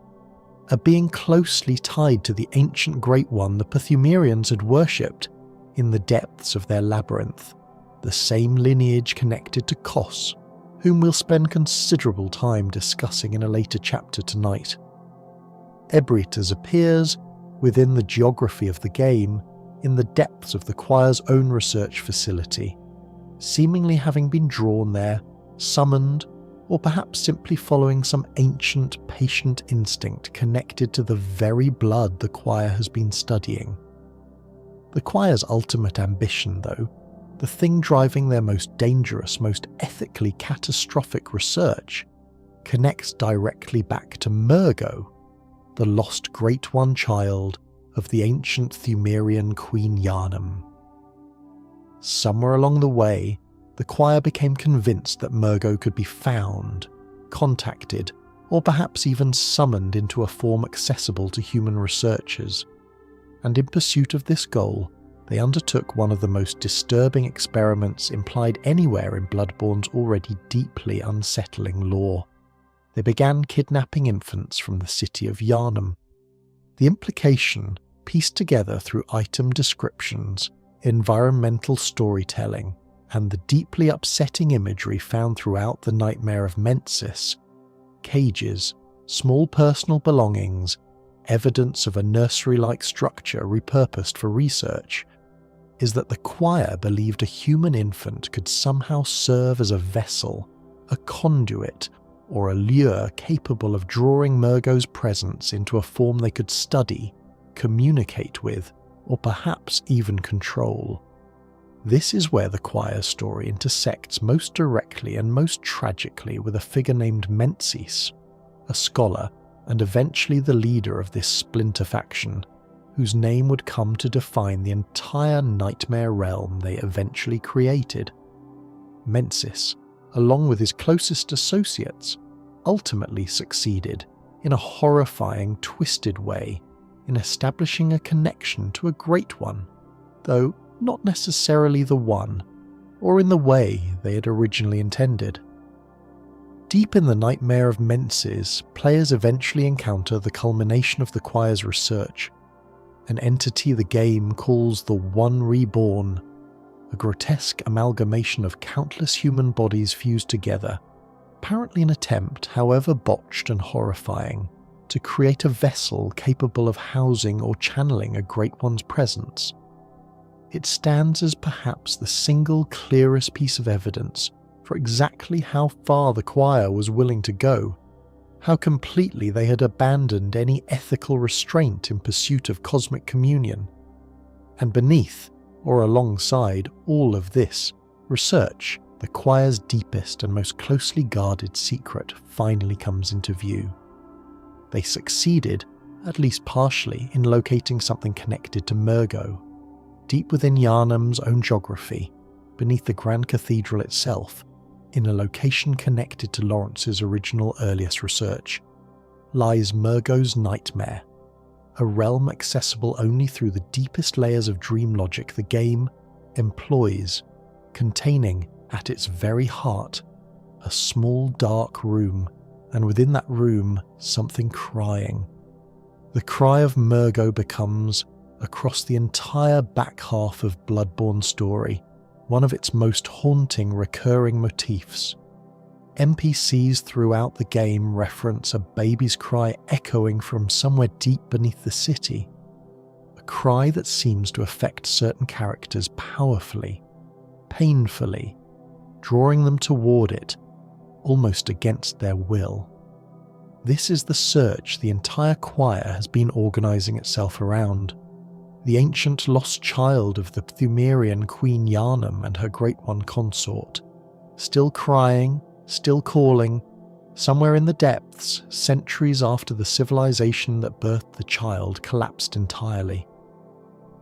a being closely tied to the ancient Great One the Pthumerians had worshipped in the depths of their labyrinth, the same lineage connected to Kos, whom we'll spend considerable time discussing in a later chapter tonight. Ebritas appears within the geography of the game in the depths of the choir's own research facility, seemingly having been drawn there, summoned, or perhaps simply following some ancient, patient instinct connected to the very blood the choir has been studying. The choir's ultimate ambition, though, the thing driving their most dangerous, most ethically catastrophic research, connects directly back to Mergo, the lost Great One child of the ancient Pthumerian Queen Yharnam. Somewhere along the way, the choir became convinced that Mergo could be found, contacted, or perhaps even summoned into a form accessible to human researchers, and in pursuit of this goal, they undertook one of the most disturbing experiments implied anywhere in Bloodborne's already deeply unsettling lore. They began kidnapping infants from the city of Yharnam. The implication, pieced together through item descriptions, environmental storytelling, and the deeply upsetting imagery found throughout the Nightmare of Mensis, cages, small personal belongings, evidence of a nursery-like structure repurposed for research, is that the choir believed a human infant could somehow serve as a vessel, a conduit, or a lure capable of drawing Mergo's presence into a form they could study, communicate with, or perhaps even control. This is where the choir's story intersects most directly and most tragically with a figure named Mensis, a scholar and eventually the leader of this splinter faction, whose name would come to define the entire nightmare realm they eventually created. Mensis, along with his closest associates, ultimately succeeded, in a horrifying, twisted way, in establishing a connection to a Great One, though not necessarily the one, or in the way they had originally intended. Deep in the Nightmare of Mensis, players eventually encounter the culmination of the choir's research, an entity the game calls the One Reborn, a grotesque amalgamation of countless human bodies fused together, apparently an attempt, however botched and horrifying, to create a vessel capable of housing or channeling a Great One's presence. It stands as perhaps the single clearest piece of evidence for exactly how far the choir was willing to go, how completely they had abandoned any ethical restraint in pursuit of cosmic communion. And beneath, or alongside all of this, research, the choir's deepest and most closely guarded secret, finally comes into view. They succeeded, at least partially, in locating something connected to Mergo, deep within Yharnam's own geography, beneath the Grand Cathedral itself, in a location connected to Lawrence's original earliest research, lies Mergo's Nightmare, a realm accessible only through the deepest layers of dream logic the game employs, containing, at its very heart, a small dark room, and within that room something crying. The cry of Mergo becomes, across the entire back half of Bloodborne's story, one of its most haunting recurring motifs. NPCs throughout the game reference a baby's cry echoing from somewhere deep beneath the city, a cry that seems to affect certain characters powerfully, painfully, drawing them toward it, almost against their will. This is the search the entire choir has been organising itself around. The ancient lost child of the Pthumerian Queen Yharnam and her Great One consort, still crying, still calling, somewhere in the depths, centuries after the civilization that birthed the child collapsed entirely.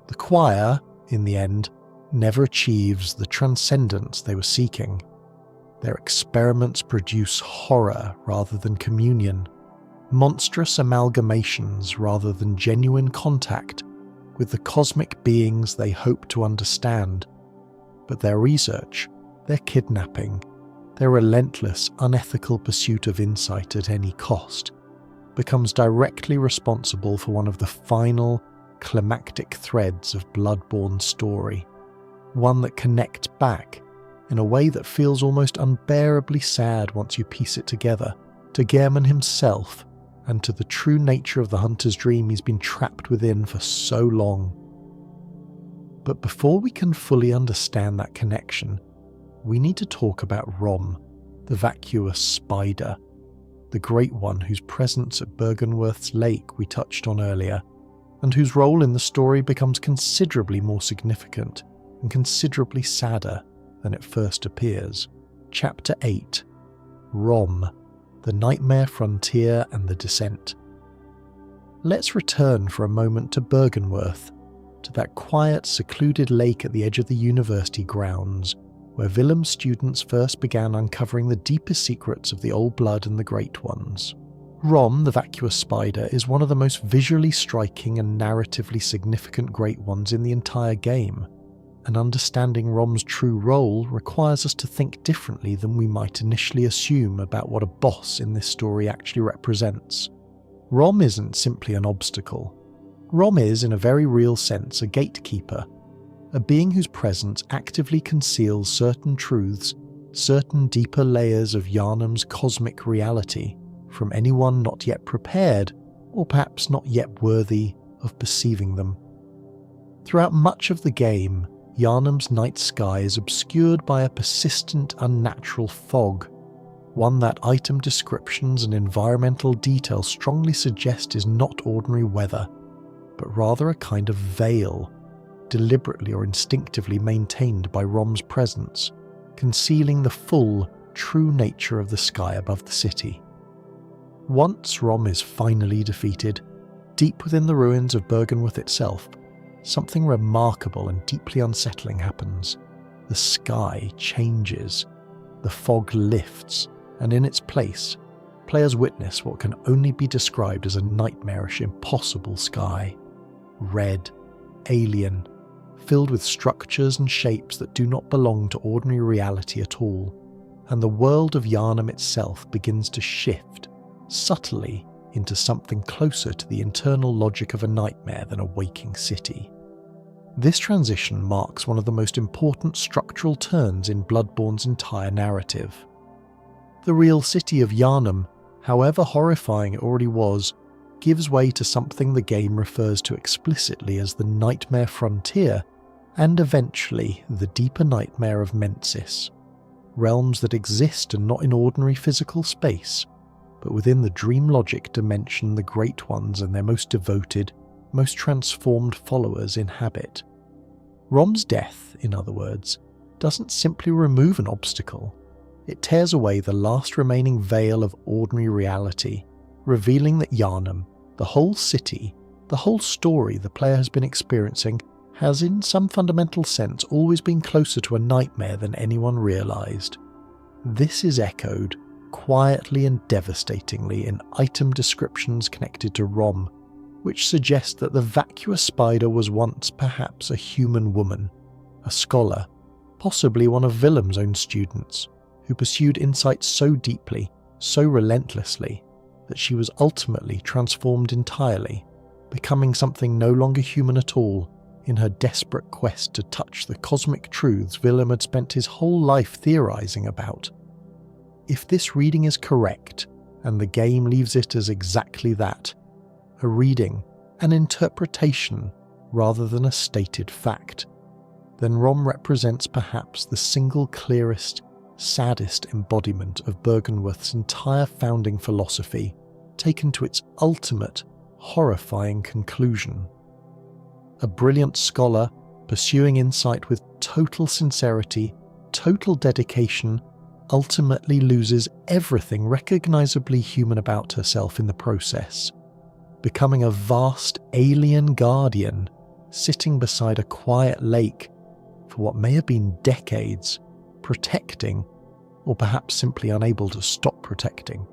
The choir, in the end, never achieves the transcendence they were seeking. Their experiments produce horror rather than communion, monstrous amalgamations rather than genuine contact with the cosmic beings they hope to understand. But their research, their kidnapping, their relentless, unethical pursuit of insight at any cost, becomes directly responsible for one of the final, climactic threads of Bloodborne's story, one that connects back, in a way that feels almost unbearably sad once you piece it together, to Gehrman himself and to the true nature of the hunter's dream he's been trapped within for so long. But before we can fully understand that connection, we need to talk about Rom, the vacuous spider, the great one whose presence at Byrgenwerth's lake we touched on earlier, and whose role in the story becomes considerably more significant and considerably sadder than it first appears. Chapter 8, Rom, the Nightmare Frontier and the Descent. Let's return for a moment to Byrgenwerth, to that quiet, secluded lake at the edge of the university grounds, where Willem's students first began uncovering the deepest secrets of the Old Blood and the Great Ones. Rom, the vacuous spider, is one of the most visually striking and narratively significant Great Ones in the entire game, and understanding Rom's true role requires us to think differently than we might initially assume about what a boss in this story actually represents. Rom isn't simply an obstacle. Rom is, in a very real sense, a gatekeeper, a being whose presence actively conceals certain truths, certain deeper layers of Yharnam's cosmic reality, from anyone not yet prepared, or perhaps not yet worthy of perceiving them. Throughout much of the game, Yharnam's night sky is obscured by a persistent, unnatural fog, one that item descriptions and environmental details strongly suggest is not ordinary weather, but rather a kind of veil, deliberately or instinctively maintained by Rom's presence, concealing the full, true nature of the sky above the city. Once Rom is finally defeated, deep within the ruins of Byrgenwerth itself, something remarkable and deeply unsettling happens. The sky changes, the fog lifts, and in its place, players witness what can only be described as a nightmarish, impossible sky. Red, alien, filled with structures and shapes that do not belong to ordinary reality at all, and the world of Yharnam itself begins to shift, subtly, into something closer to the internal logic of a nightmare than a waking city. This transition marks one of the most important structural turns in Bloodborne's entire narrative. The real city of Yharnam, however horrifying it already was, gives way to something the game refers to explicitly as the Nightmare Frontier, and eventually the deeper nightmare of Mensis, realms that exist and not in ordinary physical space, but within the dream logic dimension the Great Ones and their most devoted, most transformed followers inhabit. Rom's death, in other words, doesn't simply remove an obstacle, it tears away the last remaining veil of ordinary reality, revealing that Yharnam, the whole city, the whole story the player has been experiencing, has in some fundamental sense always been closer to a nightmare than anyone realised. This is echoed, quietly and devastatingly, in item descriptions connected to Rom, which suggest that the vacuous spider was once perhaps a human woman, a scholar, possibly one of Willem's own students, who pursued insight so deeply, so relentlessly, that she was ultimately transformed entirely, becoming something no longer human at all, in her desperate quest to touch the cosmic truths Willem had spent his whole life theorizing about. If this reading is correct, and the game leaves it as exactly that, a reading, an interpretation, rather than a stated fact, then Rom represents perhaps the single clearest, saddest embodiment of Byrgenwerth's entire founding philosophy, taken to its ultimate, horrifying conclusion. A brilliant scholar, pursuing insight with total sincerity, total dedication, ultimately loses everything recognizably human about herself in the process, becoming a vast alien guardian, sitting beside a quiet lake for what may have been decades, protecting, or perhaps simply unable to stop protecting.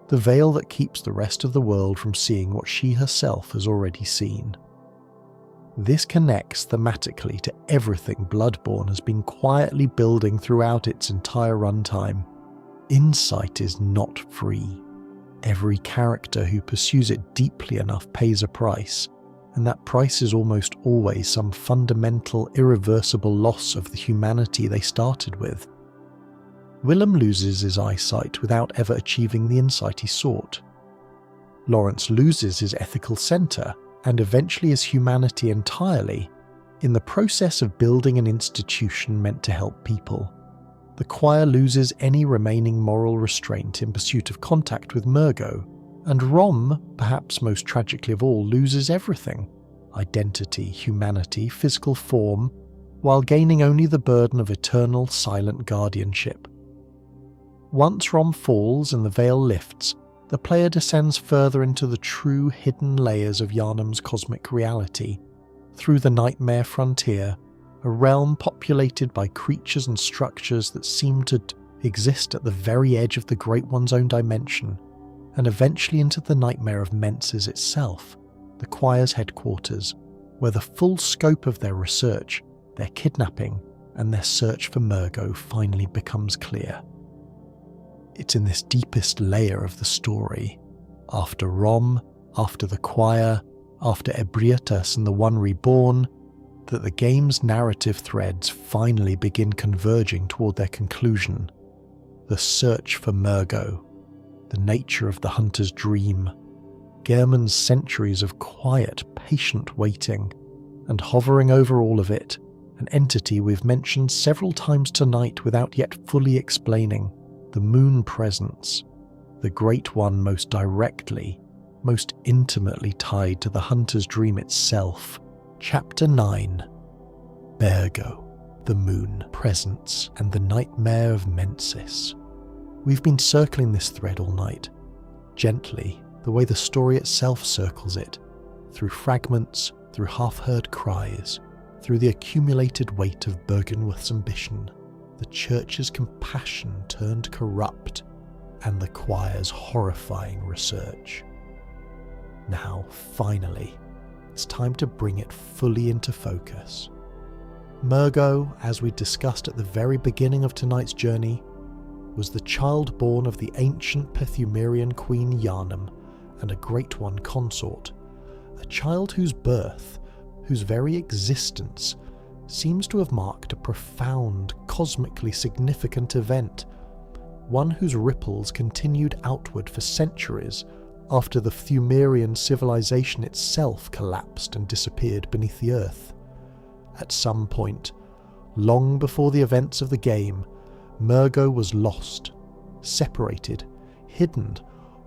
The veil that keeps the rest of the world from seeing what she herself has already seen. This connects thematically to everything Bloodborne has been quietly building throughout its entire runtime. Insight is not free. Every character who pursues it deeply enough pays a price, and that price is almost always some fundamental, irreversible loss of the humanity they started with. Willem loses his eyesight without ever achieving the insight he sought. Lawrence loses his ethical centre, and eventually his humanity entirely, in the process of building an institution meant to help people. The choir loses any remaining moral restraint in pursuit of contact with Mergo, and Rom, perhaps most tragically of all, loses everything: identity, humanity, physical form, while gaining only the burden of eternal, silent guardianship. Once Rom falls and the veil lifts, the player descends further into the true hidden layers of Yharnam's cosmic reality, through the nightmare frontier, a realm populated by creatures and structures that seem to exist at the very edge of the Great One's own dimension, and eventually into the nightmare of Menses itself, the choir's headquarters, where the full scope of their research, their kidnapping, and their search for Mergo finally becomes clear. It's in this deepest layer of the story, after Rom, after the choir, after Ebrietas and the One Reborn, that the game's narrative threads finally begin converging toward their conclusion. The search for Mergo, the nature of the hunter's dream, Gehrman's centuries of quiet, patient waiting, and hovering over all of it, an entity we've mentioned several times tonight without yet fully explaining, the Moon Presence, the Great One most directly, most intimately tied to the hunter's dream itself. Chapter 9. Mergo, the Moon Presence, and the Nightmare of Mensis. We've been circling this thread all night, gently, the way the story itself circles it, through fragments, through half-heard cries, through the accumulated weight of Byrgenwerth's ambition, the church's compassion turned corrupt, and the choir's horrifying research. Now, finally, it's time to bring it fully into focus. Mergo, as we discussed at the very beginning of tonight's journey, was the child born of the ancient Pthumerian queen Yharnam and a Great One consort, a child whose birth, whose very existence, seems to have marked a profound, cosmically significant event, one whose ripples continued outward for centuries after the Pthumerian civilization itself collapsed and disappeared beneath the earth. At some point, long before the events of the game, Mergo was lost, separated, hidden,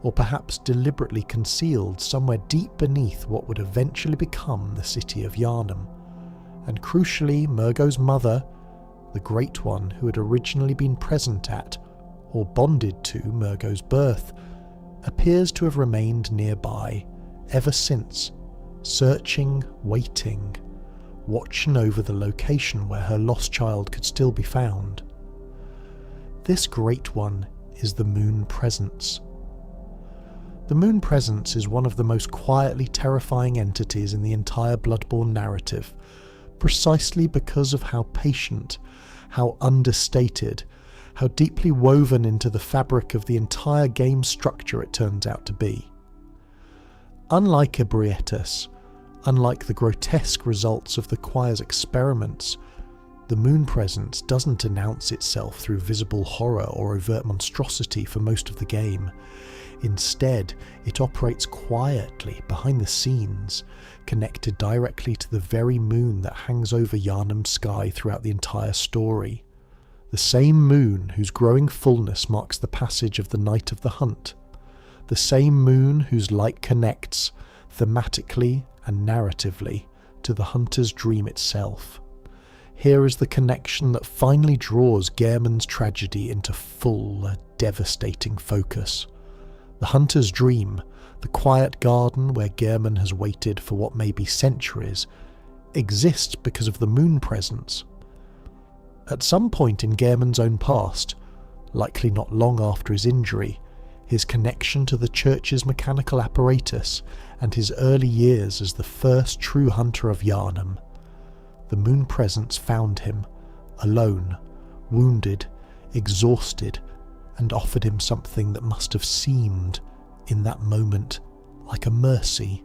or perhaps deliberately concealed somewhere deep beneath what would eventually become the city of Yharnam. And crucially, Mergo's mother, the Great One who had originally been present at, or bonded to, Mergo's birth, appears to have remained nearby ever since, searching, waiting, watching over the location where her lost child could still be found. This Great One is the Moon Presence. The Moon Presence is one of the most quietly terrifying entities in the entire Bloodborne narrative, precisely because of how patient, how understated, how deeply woven into the fabric of the entire game structure it turns out to be. Unlike Ebrietas, unlike the grotesque results of the choir's experiments, the Moon Presence doesn't announce itself through visible horror or overt monstrosity for most of the game. Instead, it operates quietly behind the scenes, connected directly to the very moon that hangs over Yharnam's sky throughout the entire story. The same moon whose growing fullness marks the passage of the night of the hunt. The same moon whose light connects, thematically and narratively, to the hunter's dream itself. Here is the connection that finally draws Gehrman's tragedy into full, devastating focus. The hunter's dream, the quiet garden where Gehrman has waited for what may be centuries, exists because of the Moon Presence. At some point in Gehrman's own past, likely not long after his injury, his connection to the church's mechanical apparatus, and his early years as the first true hunter of Yharnam. The moon presence found him, alone, wounded, exhausted, and offered him something that must have seemed, in that moment, like a mercy,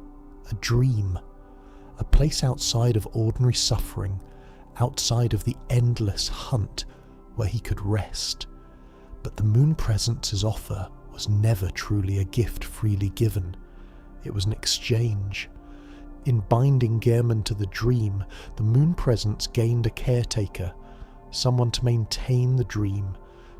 a dream, a place outside of ordinary suffering, outside of the endless hunt where he could rest. But the moon presence's offer was never truly a gift freely given. It was an exchange. In binding Gehrman to the dream, the moon presence gained a caretaker, someone to maintain the dream,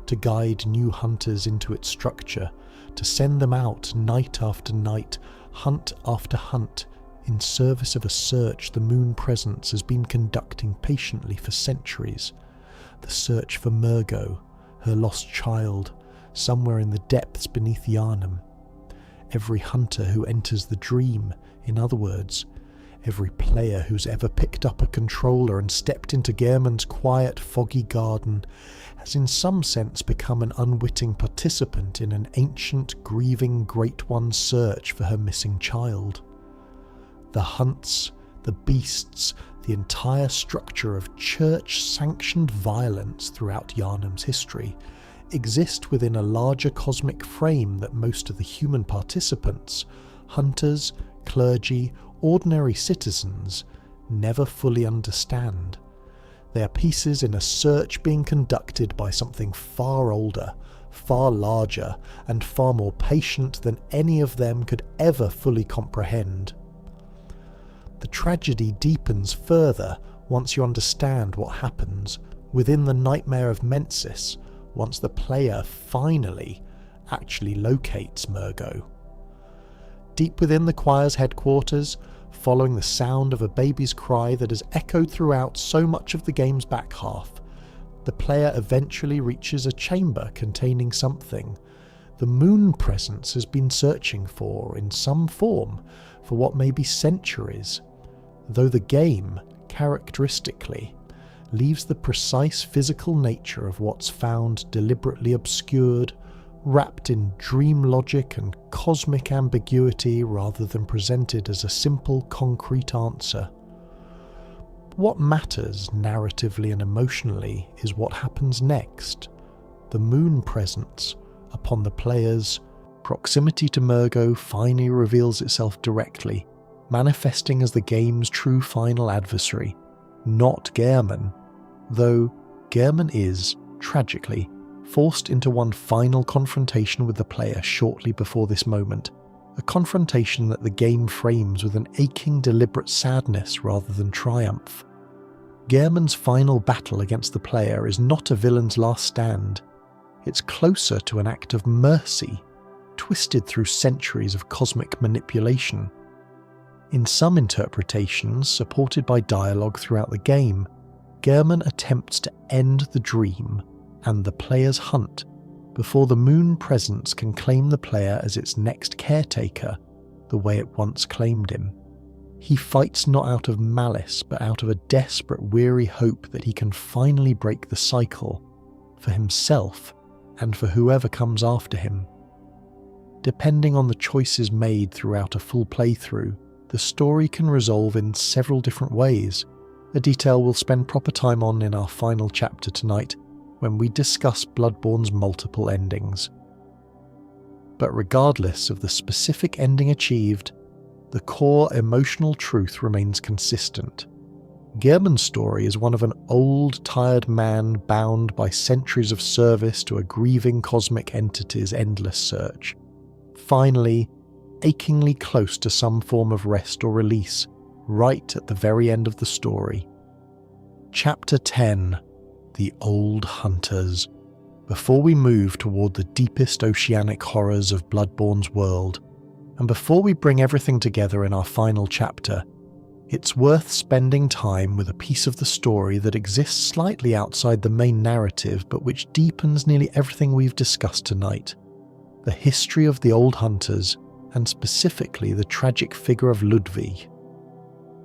to guide new hunters into its structure, to send them out night after night, hunt after hunt, in service of a search the moon presence has been conducting patiently for centuries. The search for Mergo, her lost child, somewhere in the depths beneath Yharnam. Every hunter who enters the dream, in other words, every player who's ever picked up a controller and stepped into Gehrman's quiet, foggy garden, has in some sense become an unwitting participant in an ancient, grieving Great One's search for her missing child. The hunts, the beasts, the entire structure of church-sanctioned violence throughout Yharnam's history exist within a larger cosmic frame that most of the human participants, hunters, clergy, ordinary citizens, never fully understand. They are pieces in a search being conducted by something far older, far larger, and far more patient than any of them could ever fully comprehend. The tragedy deepens further once you understand what happens within the nightmare of Mensis once the player finally actually locates Mergo. Deep within the choir's headquarters, following the sound of a baby's cry that has echoed throughout so much of the game's back half, the player eventually reaches a chamber containing something the moon presence has been searching for in some form for what may be centuries, though the game, characteristically, leaves the precise physical nature of what's found deliberately obscured, wrapped in dream logic and cosmic ambiguity rather than presented as a simple, concrete answer. What matters narratively and emotionally is what happens next. The moon presence, upon the player's proximity to Mergo, finally reveals itself directly, manifesting as the game's true final adversary, not Gehrman, though Gehrman is, tragically, forced into one final confrontation with the player shortly before this moment, a confrontation that the game frames with an aching deliberate sadness rather than triumph. Gehrman's final battle against the player is not a villain's last stand. It's closer to an act of mercy, twisted through centuries of cosmic manipulation. In some interpretations, supported by dialogue throughout the game, Gehrman attempts to end the dream and the player's hunt before the moon presence can claim the player as its next caretaker, the way it once claimed him. He fights not out of malice, but out of a desperate, weary hope that he can finally break the cycle, for himself and for whoever comes after him. Depending on the choices made throughout a full playthrough, the story can resolve in several different ways, a detail we'll spend proper time on in our final chapter tonight when we discuss Bloodborne's multiple endings. But regardless of the specific ending achieved, the core emotional truth remains consistent. Gehrman's story is one of an old, tired man bound by centuries of service to a grieving cosmic entity's endless search, finally, achingly close to some form of rest or release, right at the very end of the story. Chapter 10: The Old Hunters. Before we move toward the deepest oceanic horrors of Bloodborne's world, and before we bring everything together in our final chapter, it's worth spending time with a piece of the story that exists slightly outside the main narrative but which deepens nearly everything we've discussed tonight: the history of the Old Hunters, and specifically the tragic figure of Ludwig.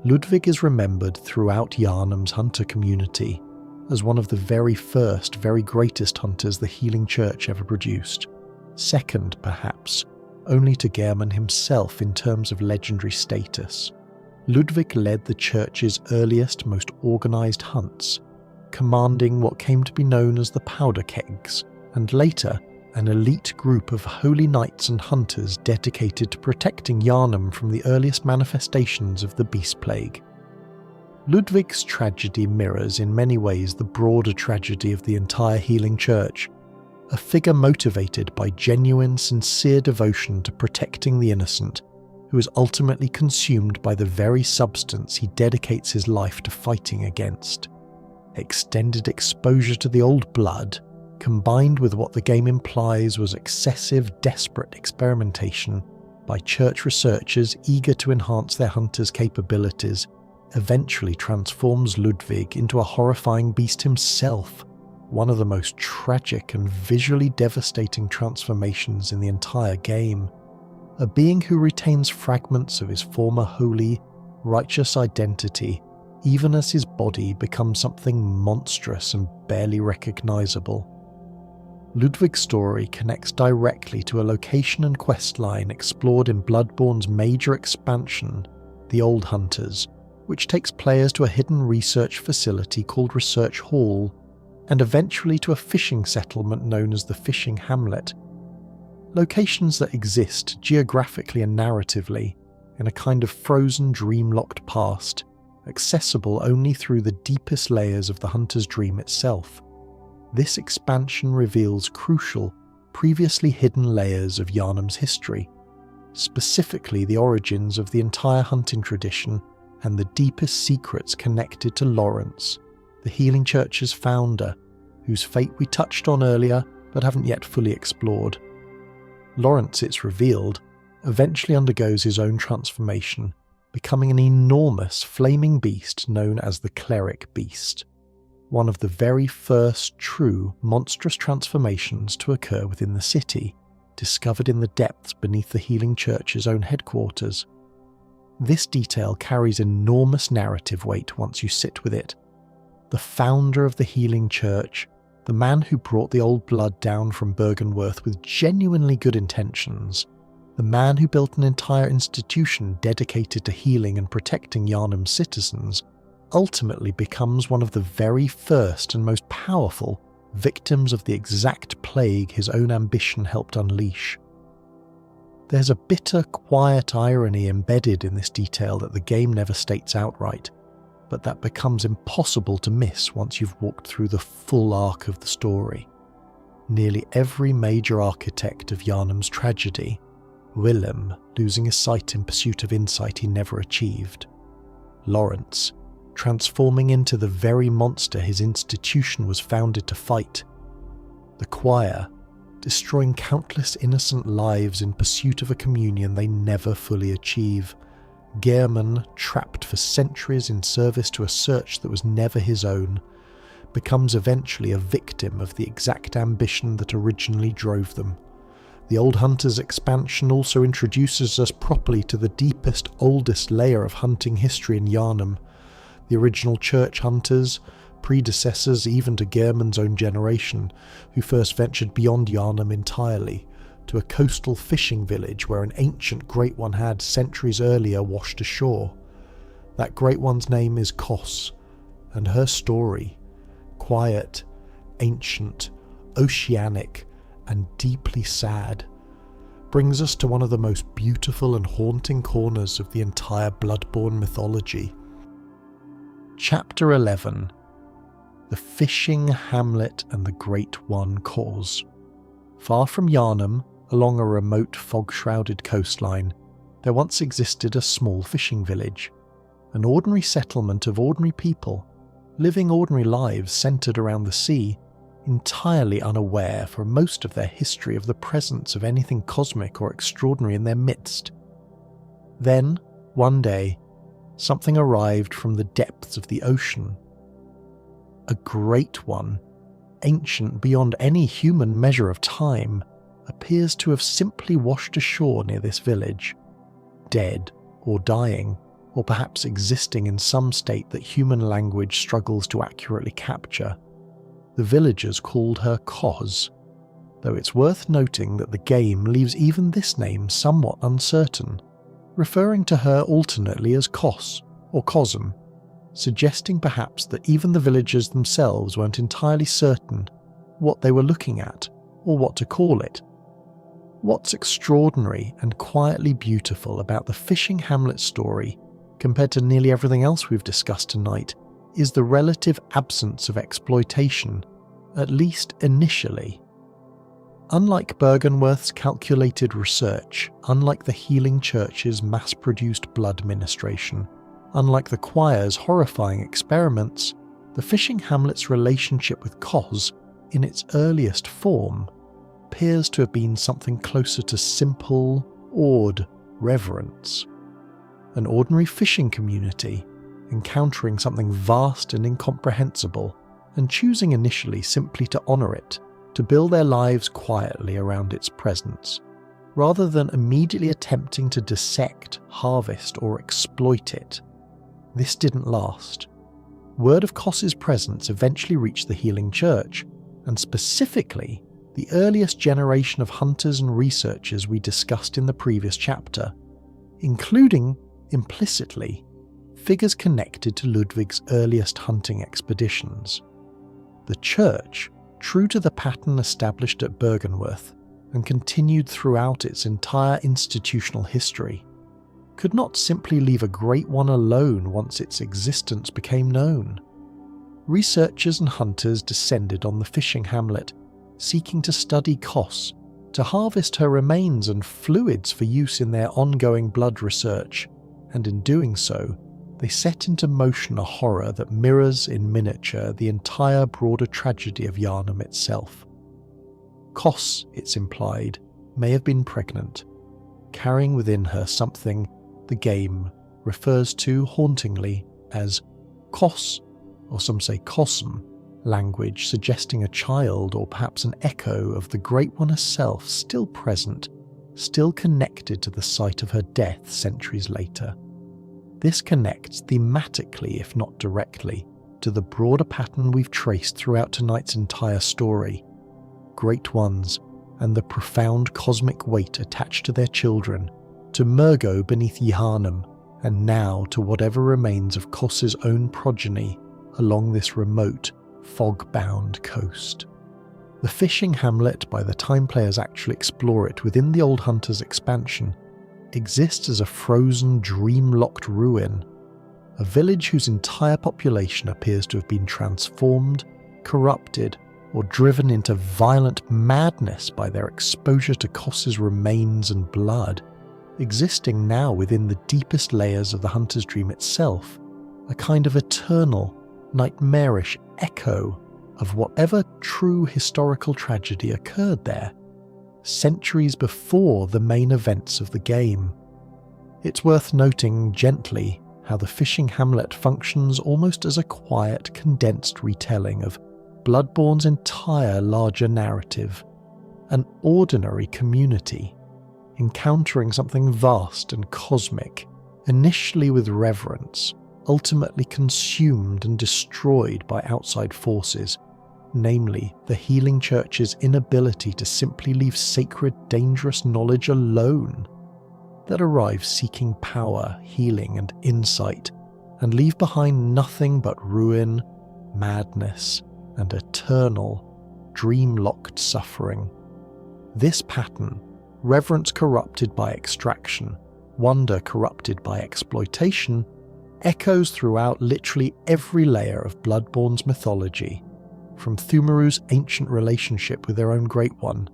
Ludwig is remembered throughout Yharnam's hunter community as one of the very first, very greatest hunters the Healing Church ever produced. Second, perhaps, only to Gehrman himself in terms of legendary status. Ludwig led the Church's earliest, most organised hunts, commanding what came to be known as the Powder Kegs, and later an elite group of holy knights and hunters dedicated to protecting Yharnam from the earliest manifestations of the Beast Plague. Ludwig's tragedy mirrors in many ways the broader tragedy of the entire Healing Church, a figure motivated by genuine, sincere devotion to protecting the innocent, who is ultimately consumed by the very substance he dedicates his life to fighting against. Extended exposure to the old blood, combined with what the game implies was excessive, desperate experimentation by Church researchers eager to enhance their hunters' capabilities, eventually transforms Ludwig into a horrifying beast himself, one of the most tragic and visually devastating transformations in the entire game. A being who retains fragments of his former holy, righteous identity, even as his body becomes something monstrous and barely recognisable. Ludwig's story connects directly to a location and questline explored in Bloodborne's major expansion, The Old Hunters, which takes players to a hidden research facility called Research Hall, and eventually to a fishing settlement known as the Fishing Hamlet. Locations that exist geographically and narratively in a kind of frozen, dream-locked past, accessible only through the deepest layers of the hunter's dream itself. This expansion reveals crucial, previously hidden layers of Yharnam's history, specifically the origins of the entire hunting tradition and the deepest secrets connected to Lawrence, the Healing Church's founder, whose fate we touched on earlier but haven't yet fully explored. Lawrence, it's revealed, eventually undergoes his own transformation, becoming an enormous flaming beast known as the Cleric Beast, one of the very first true monstrous transformations to occur within the city, discovered in the depths beneath the Healing Church's own headquarters. This detail carries enormous narrative weight once you sit with it. The founder of the Healing Church, the man who brought the old blood down from Byrgenwerth with genuinely good intentions, the man who built an entire institution dedicated to healing and protecting Yharnam's citizens, ultimately becomes one of the very first and most powerful victims of the exact plague his own ambition helped unleash. There's a bitter, quiet irony embedded in this detail that the game never states outright, but that becomes impossible to miss once you've walked through the full arc of the story. Nearly every major architect of Yharnam's tragedy, Willem losing his sight in pursuit of insight he never achieved, Lawrence transforming into the very monster his institution was founded to fight, the Choir destroying countless innocent lives in pursuit of a communion they never fully achieve, Gehrman, trapped for centuries in service to a search that was never his own, becomes eventually a victim of the exact ambition that originally drove them. The Old Hunters expansion also introduces us properly to the deepest, oldest layer of hunting history in Yharnam. The original Church hunters, predecessors even to Gehrman's own generation, who first ventured beyond Yharnam entirely, to a coastal fishing village where an ancient Great One had, centuries earlier, washed ashore. That Great One's name is Kos, and her story, quiet, ancient, oceanic, and deeply sad, brings us to one of the most beautiful and haunting corners of the entire Bloodborne mythology. Chapter 11. The Fishing Hamlet and the Great One Cause. Far from Yharnam, along a remote fog-shrouded coastline, there once existed a small fishing village, an ordinary settlement of ordinary people, living ordinary lives centred around the sea, entirely unaware for most of their history of the presence of anything cosmic or extraordinary in their midst. Then, one day, something arrived from the depths of the ocean. A great one, ancient beyond any human measure of time, appears to have simply washed ashore near this village, dead or dying, or perhaps existing in some state that human language struggles to accurately capture. The villagers called her Koz, though it's worth noting that the game leaves even this name somewhat uncertain, referring to her alternately as Kos or Cosm, suggesting perhaps that even the villagers themselves weren't entirely certain what they were looking at or what to call it. What's extraordinary and quietly beautiful about the fishing hamlet story, compared to nearly everything else we've discussed tonight, is the relative absence of exploitation, at least initially. Unlike Byrgenwerth's calculated research, unlike the healing church's mass-produced blood ministration, unlike the choir's horrifying experiments, the fishing hamlet's relationship with Koz, in its earliest form, appears to have been something closer to simple, awed reverence. An ordinary fishing community, encountering something vast and incomprehensible, and choosing initially simply to honour it, to build their lives quietly around its presence, rather than immediately attempting to dissect, harvest, or exploit it. This didn't last. Word of Kos's presence eventually reached the healing church, and specifically, the earliest generation of hunters and researchers we discussed in the previous chapter, including, implicitly, figures connected to Ludwig's earliest hunting expeditions. The church, true to the pattern established at Byrgenwerth and continued throughout its entire institutional history, could not simply leave a Great One alone once its existence became known. Researchers and hunters descended on the fishing hamlet, seeking to study Kos, to harvest her remains and fluids for use in their ongoing blood research, and in doing so, they set into motion a horror that mirrors in miniature the entire broader tragedy of Yharnam itself. Kos, it's implied, may have been pregnant, carrying within her something the game refers to hauntingly as Kos, or some say Cosm, language suggesting a child or perhaps an echo of the Great One herself still present, still connected to the site of her death centuries later. This connects thematically, if not directly, to the broader pattern we've traced throughout tonight's entire story. Great Ones, and the profound cosmic weight attached to their children, to Mergo beneath Yharnam, and now to whatever remains of Kos's own progeny along this remote, fog-bound coast. The fishing hamlet, by the time players actually explore it within the Old Hunters expansion, exists as a frozen, dream-locked ruin, a village whose entire population appears to have been transformed, corrupted, or driven into violent madness by their exposure to Kos's remains and blood, existing now within the deepest layers of the Hunter's Dream itself, a kind of eternal, nightmarish echo of whatever true historical tragedy occurred there, centuries before the main events of the game. It's worth noting gently how the fishing hamlet functions almost as a quiet, condensed retelling of Bloodborne's entire larger narrative, an ordinary community, encountering something vast and cosmic, initially with reverence, ultimately consumed and destroyed by outside forces, namely the healing church's inability to simply leave sacred, dangerous knowledge alone, that arrive seeking power, healing, and insight, and leave behind nothing but ruin, madness, and eternal, dream-locked suffering. This pattern, reverence corrupted by extraction, wonder corrupted by exploitation, echoes throughout literally every layer of Bloodborne's mythology, from Pthumeru's ancient relationship with their own Great One,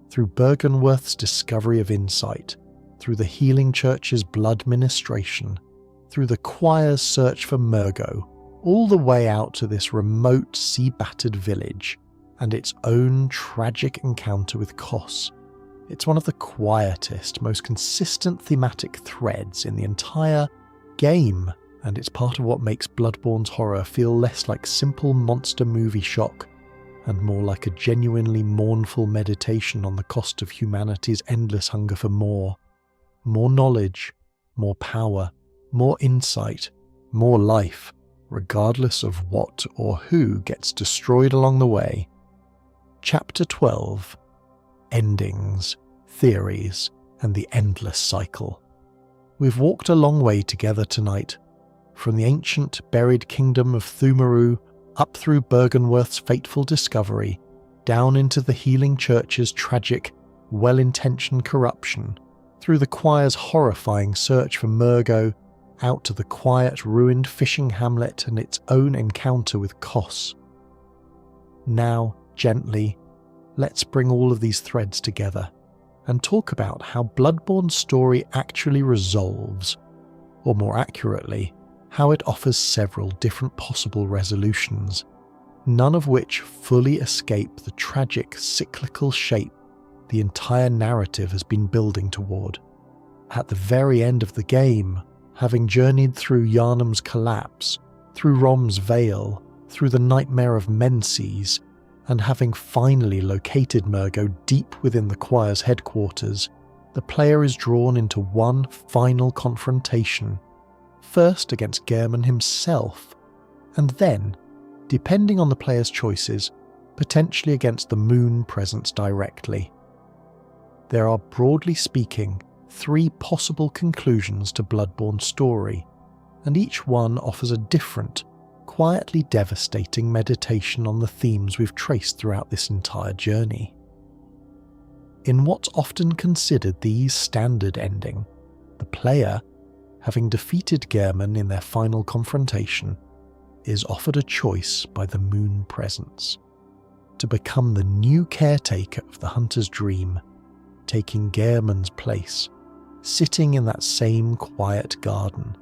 through Byrgenwerth's discovery of insight, through the healing church's blood ministration, through the choir's search for Mergo, all the way out to this remote, sea-battered village, and its own tragic encounter with Kos. It's one of the quietest, most consistent thematic threads in the entire game, and it's part of what makes Bloodborne's horror feel less like simple monster movie shock, and more like a genuinely mournful meditation on the cost of humanity's endless hunger for more knowledge, more power, more insight, more life, regardless of what or who gets destroyed along the way. Chapter 12: Endings, Theories, and the Endless Cycle. We've walked a long way together tonight, from the ancient buried kingdom of Pthumerian up through Byrgenwerth's fateful discovery, down into the healing church's tragic, well-intentioned corruption, through the choir's horrifying search for Mergo, out to the quiet, ruined fishing hamlet and its own encounter with Kos. Now, gently, let's bring all of these threads together and talk about how Bloodborne's story actually resolves, or more accurately, how it offers several different possible resolutions, none of which fully escape the tragic, cyclical shape the entire narrative has been building toward. At the very end of the game, having journeyed through Yharnam's collapse, through Rom's Vale, through the nightmare of Menses, and having finally located Mergo deep within the choir's headquarters, the player is drawn into one final confrontation, first against Gehrman himself, and then, depending on the player's choices, potentially against the moon presence directly. There are, broadly speaking, 3 possible conclusions to Bloodborne's story, and each one offers a different, quietly devastating meditation on the themes we've traced throughout this entire journey. In what's often considered the standard ending, the player, having defeated Gehrman in their final confrontation, is offered a choice by the moon presence to become the new caretaker of the hunter's dream, taking Gehrman's place, sitting in that same quiet garden,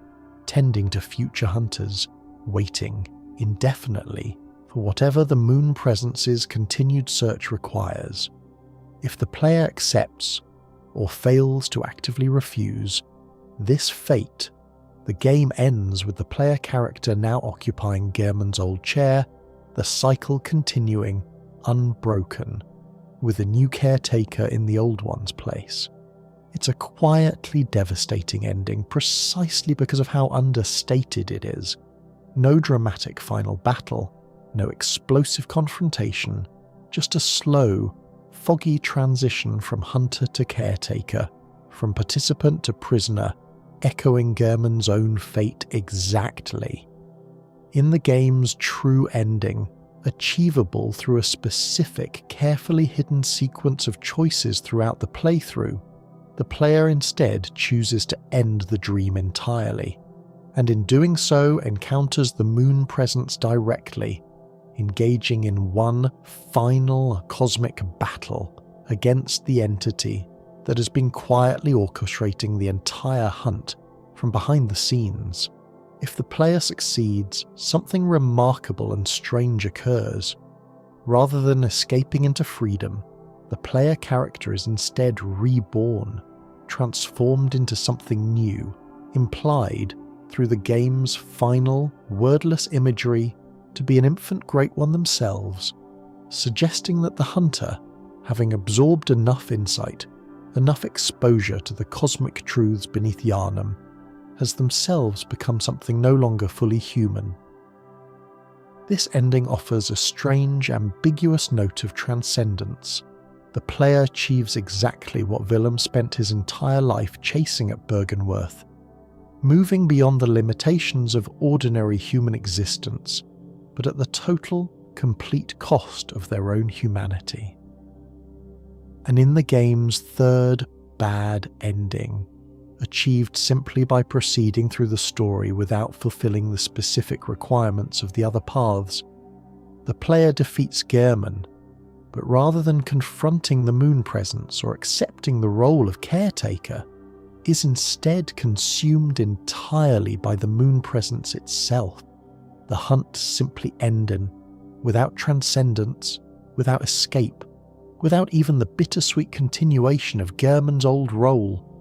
tending to future hunters, waiting indefinitely for whatever the moon presence's continued search requires. If the player accepts or fails to actively refuse this fate, the game ends with the player character now occupying Gehrman's old chair, the cycle continuing unbroken, with a new caretaker in the old one's place. It's a quietly devastating ending precisely because of how understated it is. No dramatic final battle, no explosive confrontation, just a slow, foggy transition from hunter to caretaker, from participant to prisoner, echoing Gehrman's own fate exactly. In the game's true ending, achievable through a specific, carefully hidden sequence of choices throughout the playthrough, the player instead chooses to end the dream entirely, and in doing so encounters the moon presence directly, engaging in one final cosmic battle against the entity that has been quietly orchestrating the entire hunt from behind the scenes. If the player succeeds, something remarkable and strange occurs. Rather than escaping into freedom, the player character is instead reborn, transformed into something new, implied through the game's final, wordless imagery to be an infant great one themselves, suggesting that the hunter, having absorbed enough insight, enough exposure to the cosmic truths beneath Yharnam, has themselves become something no longer fully human. This ending offers a strange, ambiguous note of transcendence. The player achieves exactly what Willem spent his entire life chasing at Byrgenwerth, moving beyond the limitations of ordinary human existence, but at the total, complete cost of their own humanity. And in the game's third bad ending, achieved simply by proceeding through the story without fulfilling the specific requirements of the other paths, the player defeats Gehrman, but rather than confronting the moon presence or accepting the role of caretaker, is instead consumed entirely by the moon presence itself. The hunt simply ending, without transcendence, without escape, without even the bittersweet continuation of Gehrman's old role.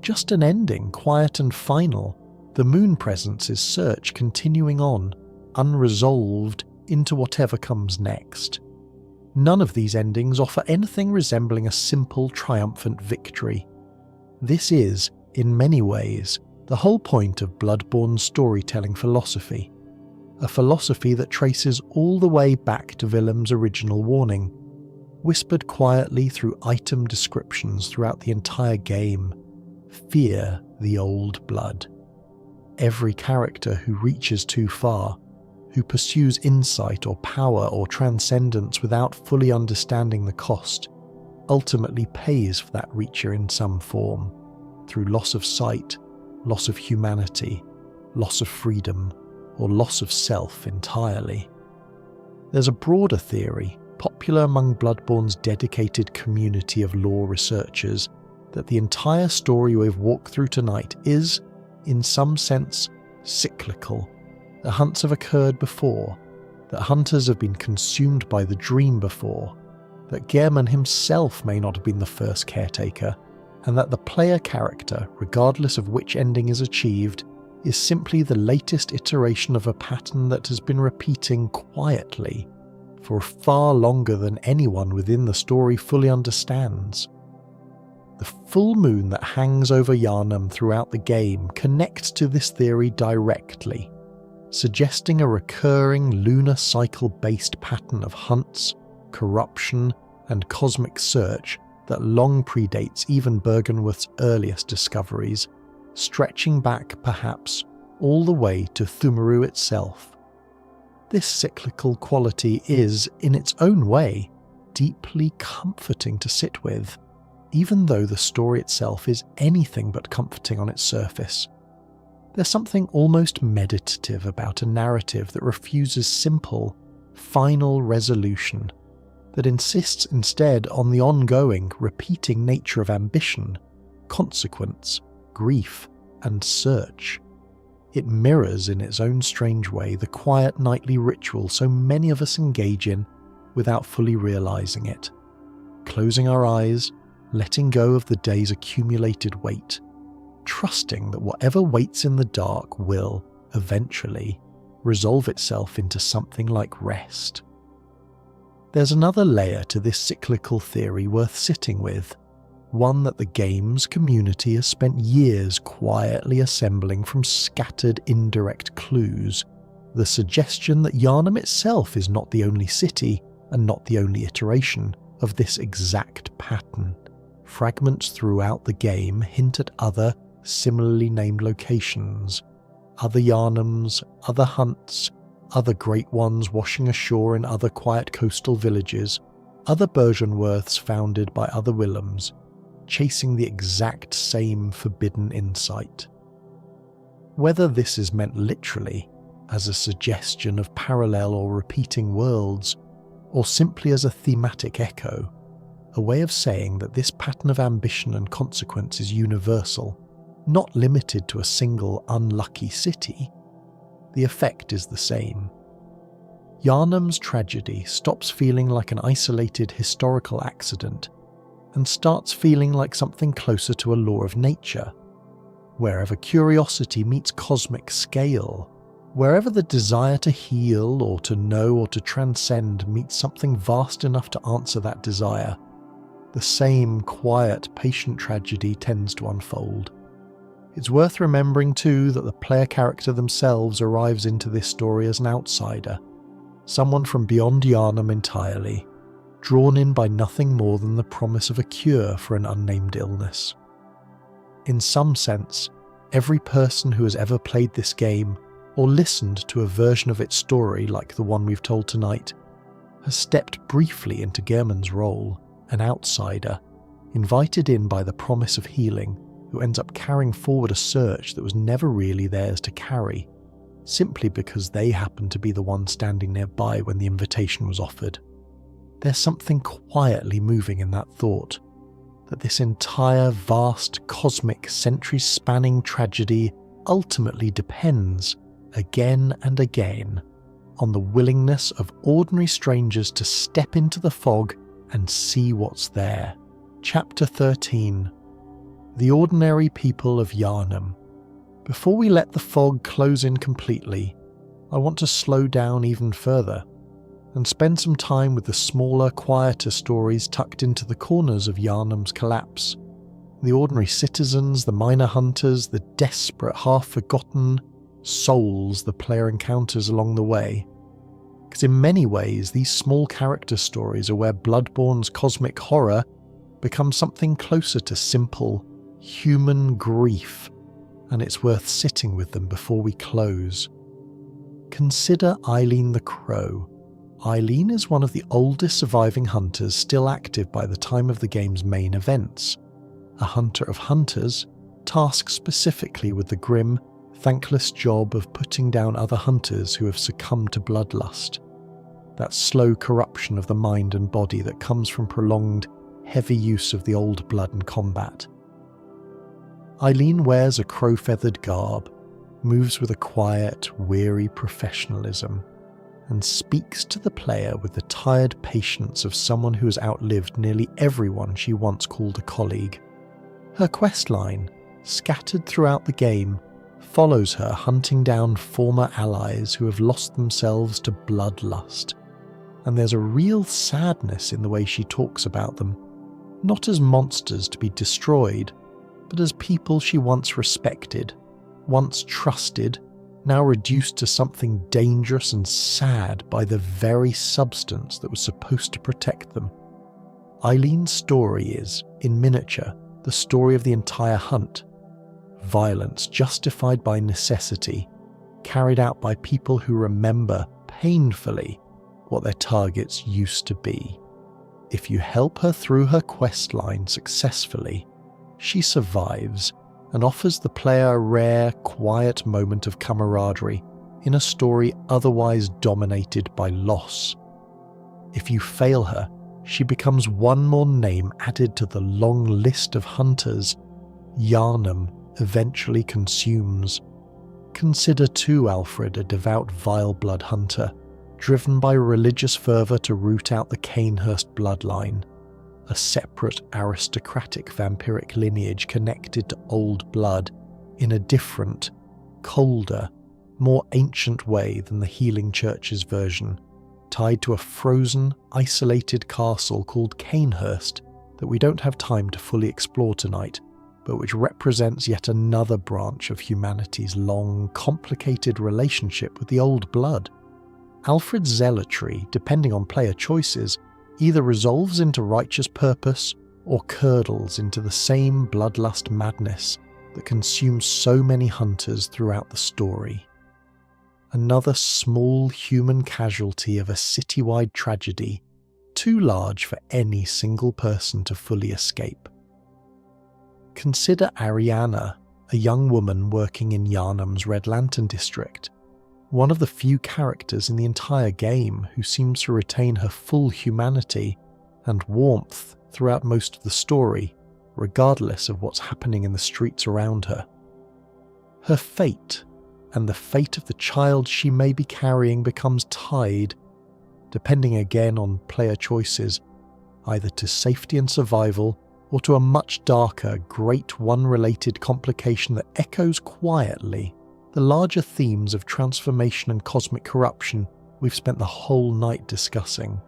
Just an ending, quiet and final, the moon presence's search continuing on, unresolved, into whatever comes next. None of these endings offer anything resembling a simple, triumphant victory. This is, in many ways, the whole point of Bloodborne's storytelling philosophy, a philosophy that traces all the way back to Willem's original warning, whispered quietly through item descriptions throughout the entire game: fear the old blood. Every character who reaches too far, who pursues insight or power or transcendence without fully understanding the cost, ultimately pays for that reacher in some form, through loss of sight, loss of humanity, loss of freedom, or loss of self entirely. There's a broader theory, popular among Bloodborne's dedicated community of lore researchers, that the entire story we've walked through tonight is, in some sense, cyclical. The hunts have occurred before, that hunters have been consumed by the dream before, that Gehrman himself may not have been the first caretaker, and that the player character, regardless of which ending is achieved, is simply the latest iteration of a pattern that has been repeating quietly for far longer than anyone within the story fully understands. The full moon that hangs over Yharnam throughout the game connects to this theory directly, suggesting a recurring lunar cycle-based pattern of hunts, corruption, and cosmic search that long predates even Byrgenwerth's earliest discoveries, stretching back perhaps all the way to Pthumerian itself. This cyclical quality is, in its own way, deeply comforting to sit with, even though the story itself is anything but comforting on its surface. There's something almost meditative about a narrative that refuses simple, final resolution, that insists instead on the ongoing, repeating nature of ambition, consequence, grief, and search. It mirrors in its own strange way the quiet nightly ritual so many of us engage in without fully realizing it, closing our eyes, letting go of the day's accumulated weight, trusting that whatever waits in the dark will, eventually, resolve itself into something like rest. There's another layer to this cyclical theory worth sitting with, one that the game's community has spent years quietly assembling from scattered indirect clues, the suggestion that Yharnam itself is not the only city and not the only iteration of this exact pattern. Fragments throughout the game hint at other, similarly named locations, other Yharnams, other hunts, other great ones washing ashore in other quiet coastal villages, other Byrgenwerths founded by other Willems, chasing the exact same forbidden insight. Whether this is meant literally, as a suggestion of parallel or repeating worlds, or simply as a thematic echo, a way of saying that this pattern of ambition and consequence is universal, not limited to a single unlucky city, the effect is the same. Yharnam's tragedy stops feeling like an isolated historical accident and starts feeling like something closer to a law of nature. Wherever curiosity meets cosmic scale, wherever the desire to heal or to know or to transcend meets something vast enough to answer that desire, the same quiet, patient tragedy tends to unfold. It's worth remembering too that the player character themselves arrives into this story as an outsider, someone from beyond Yharnam entirely, drawn in by nothing more than the promise of a cure for an unnamed illness. In some sense, every person who has ever played this game or listened to a version of its story like the one we've told tonight has stepped briefly into Gehrman's role, an outsider, invited in by the promise of healing, who ends up carrying forward a search that was never really theirs to carry, simply because they happened to be the one standing nearby when the invitation was offered. There's something quietly moving in that thought, that this entire vast cosmic century-spanning tragedy ultimately depends, again and again, on the willingness of ordinary strangers to step into the fog and see what's there. Chapter 13. The Ordinary People of Yharnam. Before we let the fog close in completely, I want to slow down even further and spend some time with the smaller, quieter stories tucked into the corners of Yharnam's collapse, The ordinary citizens, the minor hunters, the desperate, half-forgotten souls the player encounters along the way. Because in many ways, these small character stories are where Bloodborne's cosmic horror becomes something closer to simple, human grief, and it's worth sitting with them before we close. Consider Eileen the Crow. Eileen is one of the oldest surviving hunters still active by the time of the game's main events. A hunter of hunters, tasked specifically with the grim, thankless job of putting down other hunters who have succumbed to bloodlust. That slow corruption of the mind and body that comes from prolonged, heavy use of the old blood in combat. Eileen wears a crow-feathered garb, moves with a quiet, weary professionalism, and speaks to the player with the tired patience of someone who has outlived nearly everyone she once called a colleague. Her questline, scattered throughout the game, follows her hunting down former allies who have lost themselves to bloodlust, and there's a real sadness in the way she talks about them, not as monsters to be destroyed, but as people she once respected, once trusted, now reduced to something dangerous and sad by the very substance that was supposed to protect them. Eileen's story is, in miniature, the story of the entire hunt. Violence justified by necessity, carried out by people who remember painfully what their targets used to be. If you help her through her questline successfully, she survives and offers the player a rare, quiet moment of camaraderie in a story otherwise dominated by loss. If you fail her, she becomes one more name added to the long list of hunters Yharnam eventually consumes. Consider too Alfred a devout vile-blood hunter, driven by religious fervour to root out the Cainhurst bloodline, a separate aristocratic vampiric lineage connected to old blood in a different, colder, more ancient way than the Healing Church's version, tied to a frozen, isolated castle called Cainhurst that we don't have time to fully explore tonight, but which represents yet another branch of humanity's long, complicated relationship with the old blood. Alfred's zealotry, depending on player choices, either resolves into righteous purpose or curdles into the same bloodlust madness that consumes so many hunters throughout the story. Another small human casualty of a citywide tragedy, too large for any single person to fully escape. Consider Ariana, a young woman working in Yharnam's Red Lantern district, one of the few characters in the entire game who seems to retain her full humanity and warmth throughout most of the story, regardless of what's happening in the streets around her. Her fate, and the fate of the child she may be carrying, becomes tied, depending again on player choices, either to safety and survival or to a much darker, Great One-related complication that echoes quietly the larger themes of transformation and cosmic corruption we've spent the whole night discussing.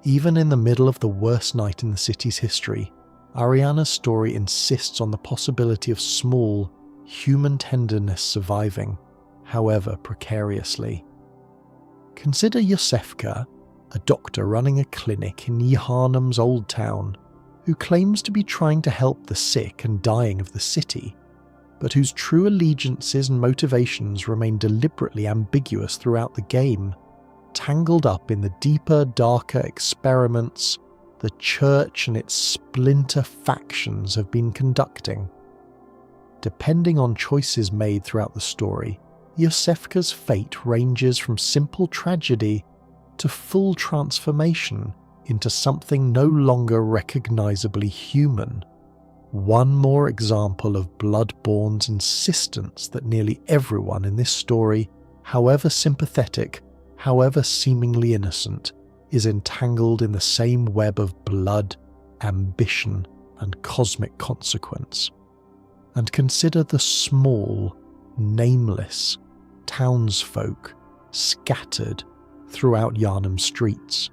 Even in the middle of the worst night in the city's history, Ariana's story insists on the possibility of small, human tenderness surviving, however precariously. Consider Yosefka, a doctor running a clinic in Yharnam's old town, who claims to be trying to help the sick and dying of the city, but whose true allegiances and motivations remain deliberately ambiguous throughout the game, tangled up in the deeper, darker experiments the Church and its splinter factions have been conducting. Depending on choices made throughout the story, Yosefka's fate ranges from simple tragedy to full transformation into something no longer recognisably human. One more example of Bloodborne's insistence that nearly everyone in this story, however sympathetic, however seemingly innocent, is entangled in the same web of blood, ambition, and cosmic consequence. And consider the small, nameless townsfolk scattered throughout Yharnam streets,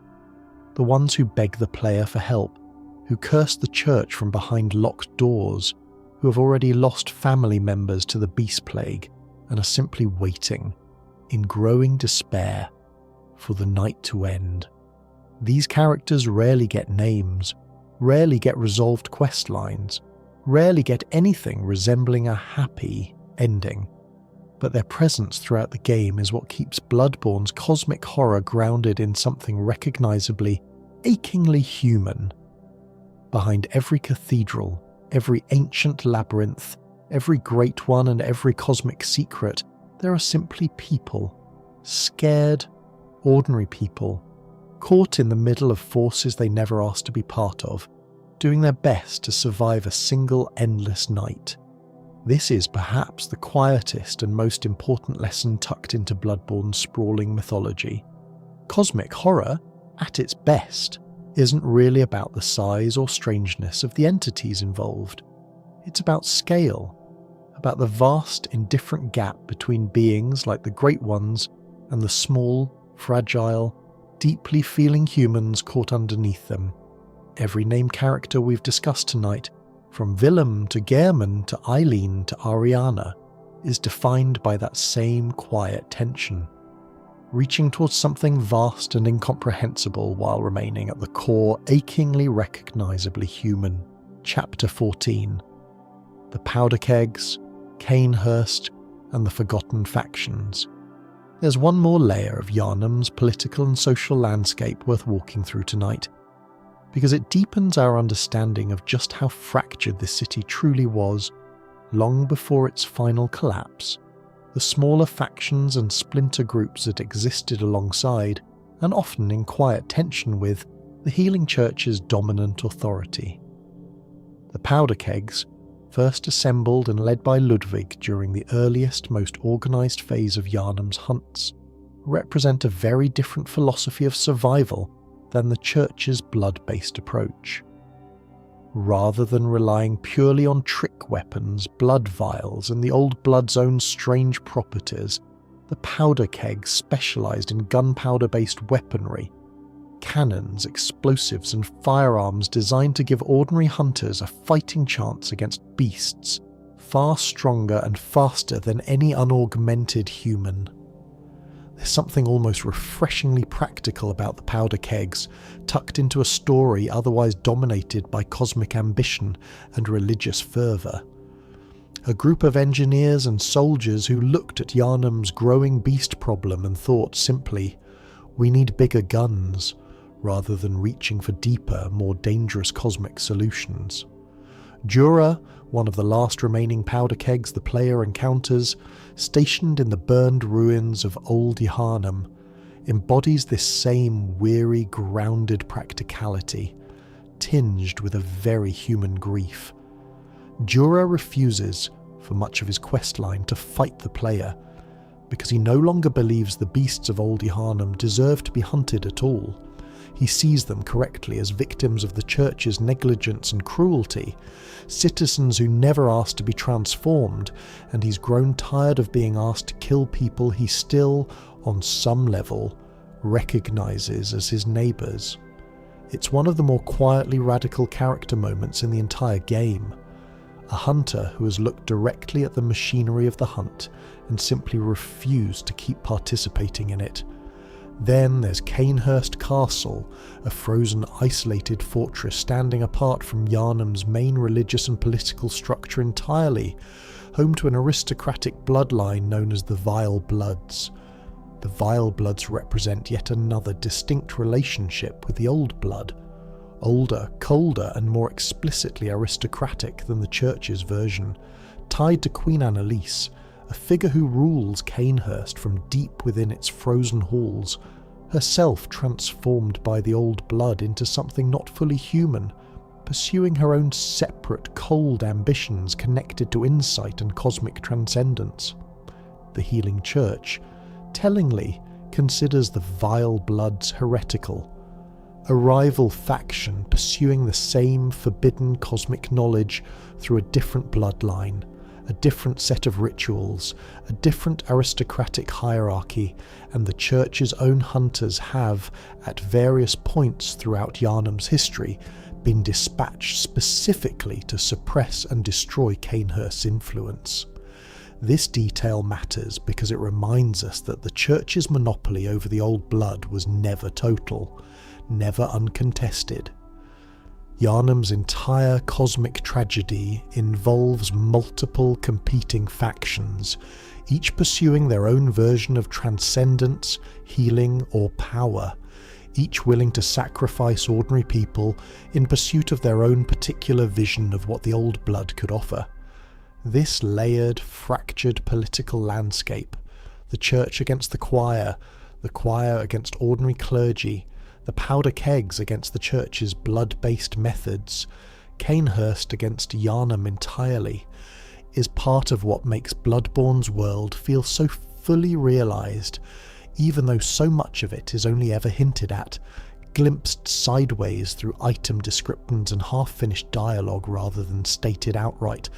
the ones who beg the player for help, who curse the church from behind locked doors, who have already lost family members to the beast plague and are simply waiting, in growing despair, for the night to end. These characters rarely get names, rarely get resolved quest lines, rarely get anything resembling a happy ending, but their presence throughout the game is what keeps Bloodborne's cosmic horror grounded in something recognisably, achingly human. Behind every cathedral, every ancient labyrinth, every great one and every cosmic secret, there are simply people, scared, ordinary people, caught in the middle of forces they never asked to be part of, doing their best to survive a single endless night. This is perhaps the quietest and most important lesson tucked into Bloodborne's sprawling mythology. Cosmic horror, at its best, isn't really about the size or strangeness of the entities involved. It's about scale, about the vast, indifferent gap between beings like the Great Ones and the small, fragile, deeply feeling humans caught underneath them. Every named character we've discussed tonight, from Willem to Gehrman to Eileen to Ariana, is defined by that same quiet tension, reaching towards something vast and incomprehensible while remaining at the core achingly recognisably human. Chapter 14. The Powder Kegs, Cainhurst, and the Forgotten Factions. There's one more layer of Yharnam's political and social landscape worth walking through tonight, because it deepens our understanding of just how fractured this city truly was long before its final collapse. The smaller factions and splinter groups that existed alongside, and often in quiet tension with, the Healing Church's dominant authority. The Powder Kegs, first assembled and led by Ludwig during the earliest, most organised phase of Yharnam's hunts, represent a very different philosophy of survival than the Church's blood-based approach. Rather than relying purely on trick weapons, blood vials, and the Old Blood's own strange properties, the Powder Kegs specialised in gunpowder-based weaponry, cannons, explosives, and firearms designed to give ordinary hunters a fighting chance against beasts far stronger and faster than any unaugmented human. There's something almost refreshingly practical about the Powder Kegs, tucked into a story otherwise dominated by cosmic ambition and religious fervour. A group of engineers and soldiers who looked at Yharnam's growing beast problem and thought simply, "We need bigger guns," rather than reaching for deeper, more dangerous cosmic solutions. Jura, one of the last remaining Powder Kegs the player encounters, stationed in the burned ruins of old Yharnam, embodies this same weary, grounded practicality, tinged with a very human grief. Jura refuses, for much of his questline, to fight the player, because he no longer believes the beasts of old Yharnam deserve to be hunted at all. He sees them correctly as victims of the Church's negligence and cruelty, citizens who never asked to be transformed, and he's grown tired of being asked to kill people he still, on some level, recognises as his neighbours. It's one of the more quietly radical character moments in the entire game. A hunter who has looked directly at the machinery of the hunt and simply refused to keep participating in it. Then there's Cainhurst Castle, a frozen, isolated fortress standing apart from Yharnam's main religious and political structure entirely, home to an aristocratic bloodline known as the Vile Bloods. The Vile Bloods represent yet another distinct relationship with the Old Blood, older, colder, and more explicitly aristocratic than the Church's version, tied to Queen Annalise, a figure who rules Cainhurst from deep within its frozen halls, herself transformed by the Old Blood into something not fully human, pursuing her own separate, cold ambitions connected to insight and cosmic transcendence. The Healing Church, tellingly, considers the Vile Bloods heretical, a rival faction pursuing the same forbidden cosmic knowledge through a different bloodline, a different set of rituals, a different aristocratic hierarchy, and the Church's own hunters have, at various points throughout Yharnam's history, been dispatched specifically to suppress and destroy Cainhurst's influence. This detail matters because it reminds us that the Church's monopoly over the Old Blood was never total, never uncontested. Yharnam's entire cosmic tragedy involves multiple competing factions, each pursuing their own version of transcendence, healing, or power, each willing to sacrifice ordinary people in pursuit of their own particular vision of what the Old Blood could offer. This layered, fractured political landscape, the Church against the choir against ordinary clergy, the powder kegs against the Church's blood-based methods, Cainhurst against Yharnam entirely, is part of what makes Bloodborne's world feel so fully realised, even though so much of it is only ever hinted at, glimpsed sideways through item descriptions and half-finished dialogue rather than stated outright.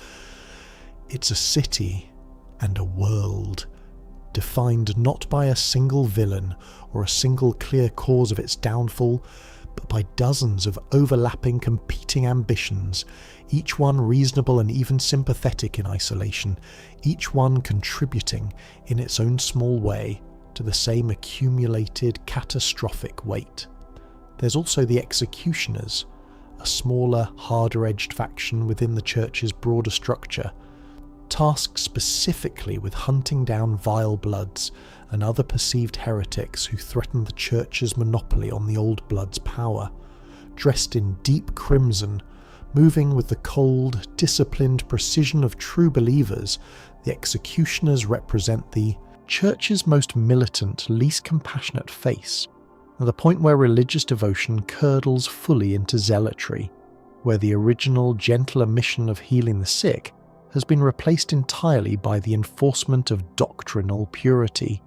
It's a city and a world, defined not by a single villain or a single clear cause of its downfall, but by dozens of overlapping competing ambitions, each one reasonable and even sympathetic in isolation, each one contributing in its own small way to the same accumulated catastrophic weight. There's also the Executioners, a smaller, harder-edged faction within the Church's broader structure, tasked specifically with hunting down vile bloods and other perceived heretics who threaten the Church's monopoly on the Old Blood's power. Dressed in deep crimson, moving with the cold, disciplined precision of true believers, the Executioners represent the Church's most militant, least compassionate face, at the point where religious devotion curdles fully into zealotry, where the original, gentler mission of healing the sick has been replaced entirely by the enforcement of doctrinal purity.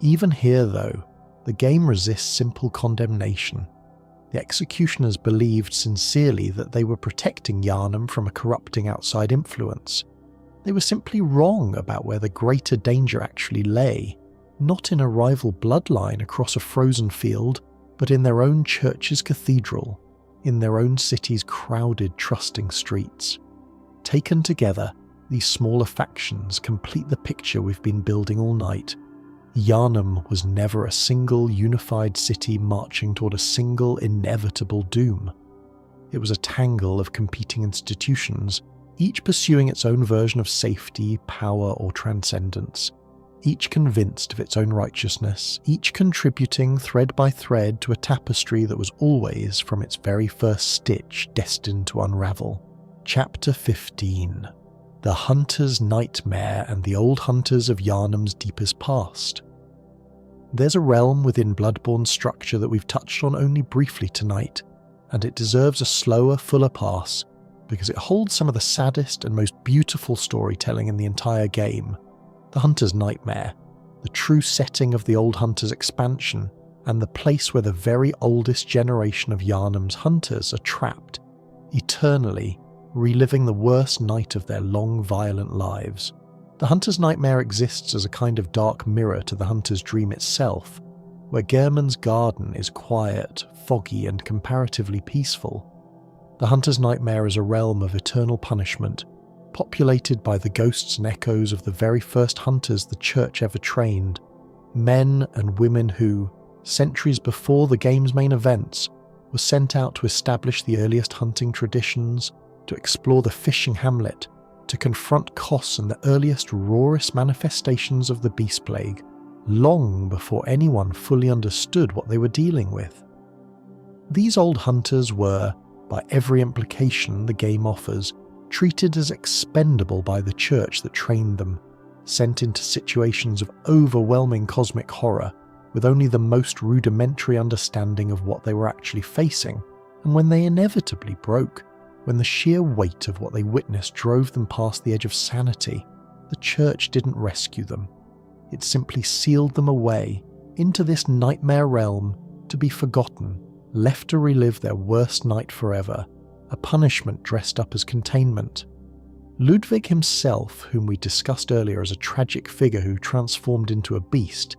Even here, though, the game resists simple condemnation. The Executioners believed sincerely that they were protecting Yharnam from a corrupting outside influence. They were simply wrong about where the greater danger actually lay, not in a rival bloodline across a frozen field, but in their own Church's cathedral, in their own city's crowded, trusting streets. Taken together, these smaller factions complete the picture we've been building all night. Yharnam was never a single unified city marching toward a single inevitable doom. It was a tangle of competing institutions, each pursuing its own version of safety, power, or transcendence, each convinced of its own righteousness, each contributing thread by thread to a tapestry that was always, from its very first stitch, destined to unravel. Chapter 15. The Hunter's Nightmare and the Old Hunters of Yharnam's Deepest Past. There's a realm within Bloodborne's structure that we've touched on only briefly tonight, and it deserves a slower, fuller pass because it holds some of the saddest and most beautiful storytelling in the entire game. The Hunter's Nightmare, the true setting of the Old Hunters expansion, and the place where the very oldest generation of Yharnam's hunters are trapped, eternally reliving the worst night of their long, violent lives. The Hunter's Nightmare exists as a kind of dark mirror to the Hunter's Dream itself, where Gehrman's garden is quiet, foggy, and comparatively peaceful. The Hunter's Nightmare is a realm of eternal punishment, populated by the ghosts and echoes of the very first hunters the Church ever trained, men and women who, centuries before the game's main events, were sent out to establish the earliest hunting traditions, to explore the fishing hamlet, to confront Kos and the earliest, rawest manifestations of the Beast Plague, long before anyone fully understood what they were dealing with. These old hunters were, by every implication the game offers, treated as expendable by the Church that trained them, sent into situations of overwhelming cosmic horror, with only the most rudimentary understanding of what they were actually facing, and when they inevitably broke, when the sheer weight of what they witnessed drove them past the edge of sanity, the Church didn't rescue them. It simply sealed them away into this nightmare realm to be forgotten, left to relive their worst night forever, a punishment dressed up as containment. Ludwig himself, whom we discussed earlier as a tragic figure who transformed into a beast,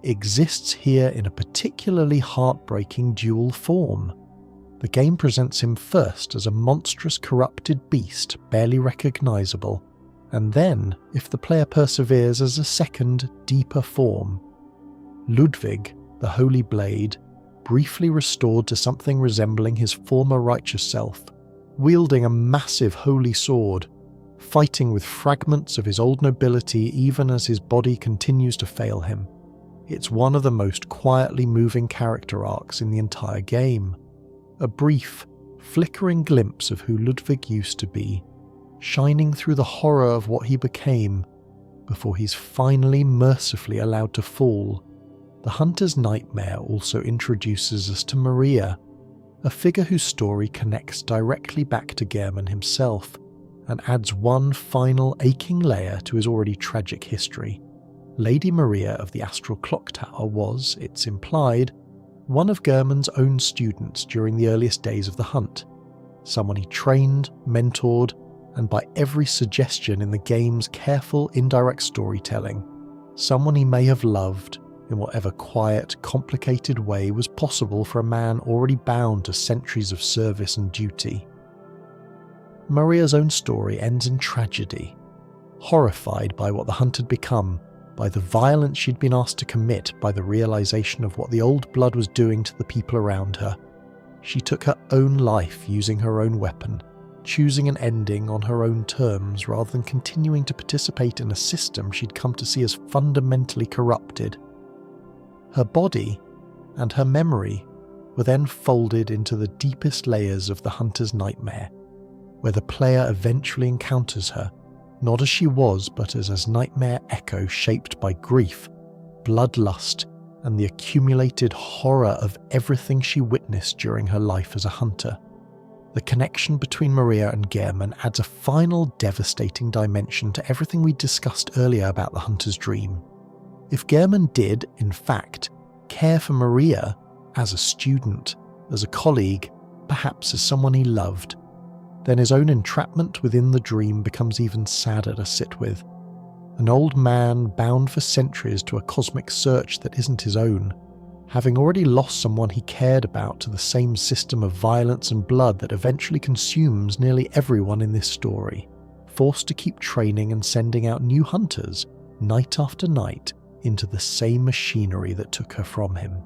exists here in a particularly heartbreaking dual form. The game presents him first as a monstrous corrupted beast barely recognisable, and then, if the player perseveres, as a second, deeper form. Ludwig, the Holy Blade, briefly restored to something resembling his former righteous self, wielding a massive holy sword, fighting with fragments of his old nobility even as his body continues to fail him. It's one of the most quietly moving character arcs in the entire game. A brief, flickering glimpse of who Ludwig used to be, shining through the horror of what he became, before he's finally mercifully allowed to fall. The Hunter's Nightmare also introduces us to Maria, a figure whose story connects directly back to Gehrman himself, and adds one final aching layer to his already tragic history. Lady Maria of the Astral Clock Tower was, it's implied, one of Gehrman's own students during the earliest days of the hunt, someone he trained, mentored, and by every suggestion in the game's careful indirect storytelling, someone he may have loved in whatever quiet, complicated way was possible for a man already bound to centuries of service and duty. Maria's own story ends in tragedy, horrified by what the hunt had become, by the violence she'd been asked to commit, by the realization of what the old blood was doing to the people around her. She took her own life using her own weapon, choosing an ending on her own terms rather than continuing to participate in a system she'd come to see as fundamentally corrupted. Her body and her memory were then folded into the deepest layers of the Hunter's Nightmare, where the player eventually encounters her, not as she was, but as a nightmare echo shaped by grief, bloodlust, and the accumulated horror of everything she witnessed during her life as a hunter. The connection between Maria and Gehrman adds a final devastating dimension to everything we discussed earlier about the hunter's dream. If Gehrman did, in fact, care for Maria as a student, as a colleague, perhaps as someone he loved, then his own entrapment within the dream becomes even sadder to sit with. An old man bound for centuries to a cosmic search that isn't his own, having already lost someone he cared about to the same system of violence and blood that eventually consumes nearly everyone in this story, forced to keep training and sending out new hunters, night after night, into the same machinery that took her from him.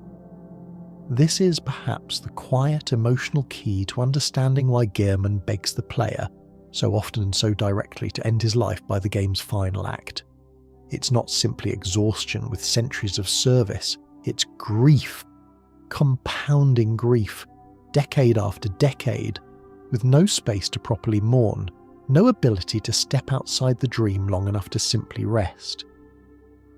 This is perhaps the quiet emotional key to understanding why Gehrman begs the player, so often and so directly, to end his life by the game's final act. It's not simply exhaustion with centuries of service, it's grief, compounding grief, decade after decade, with no space to properly mourn, no ability to step outside the dream long enough to simply rest.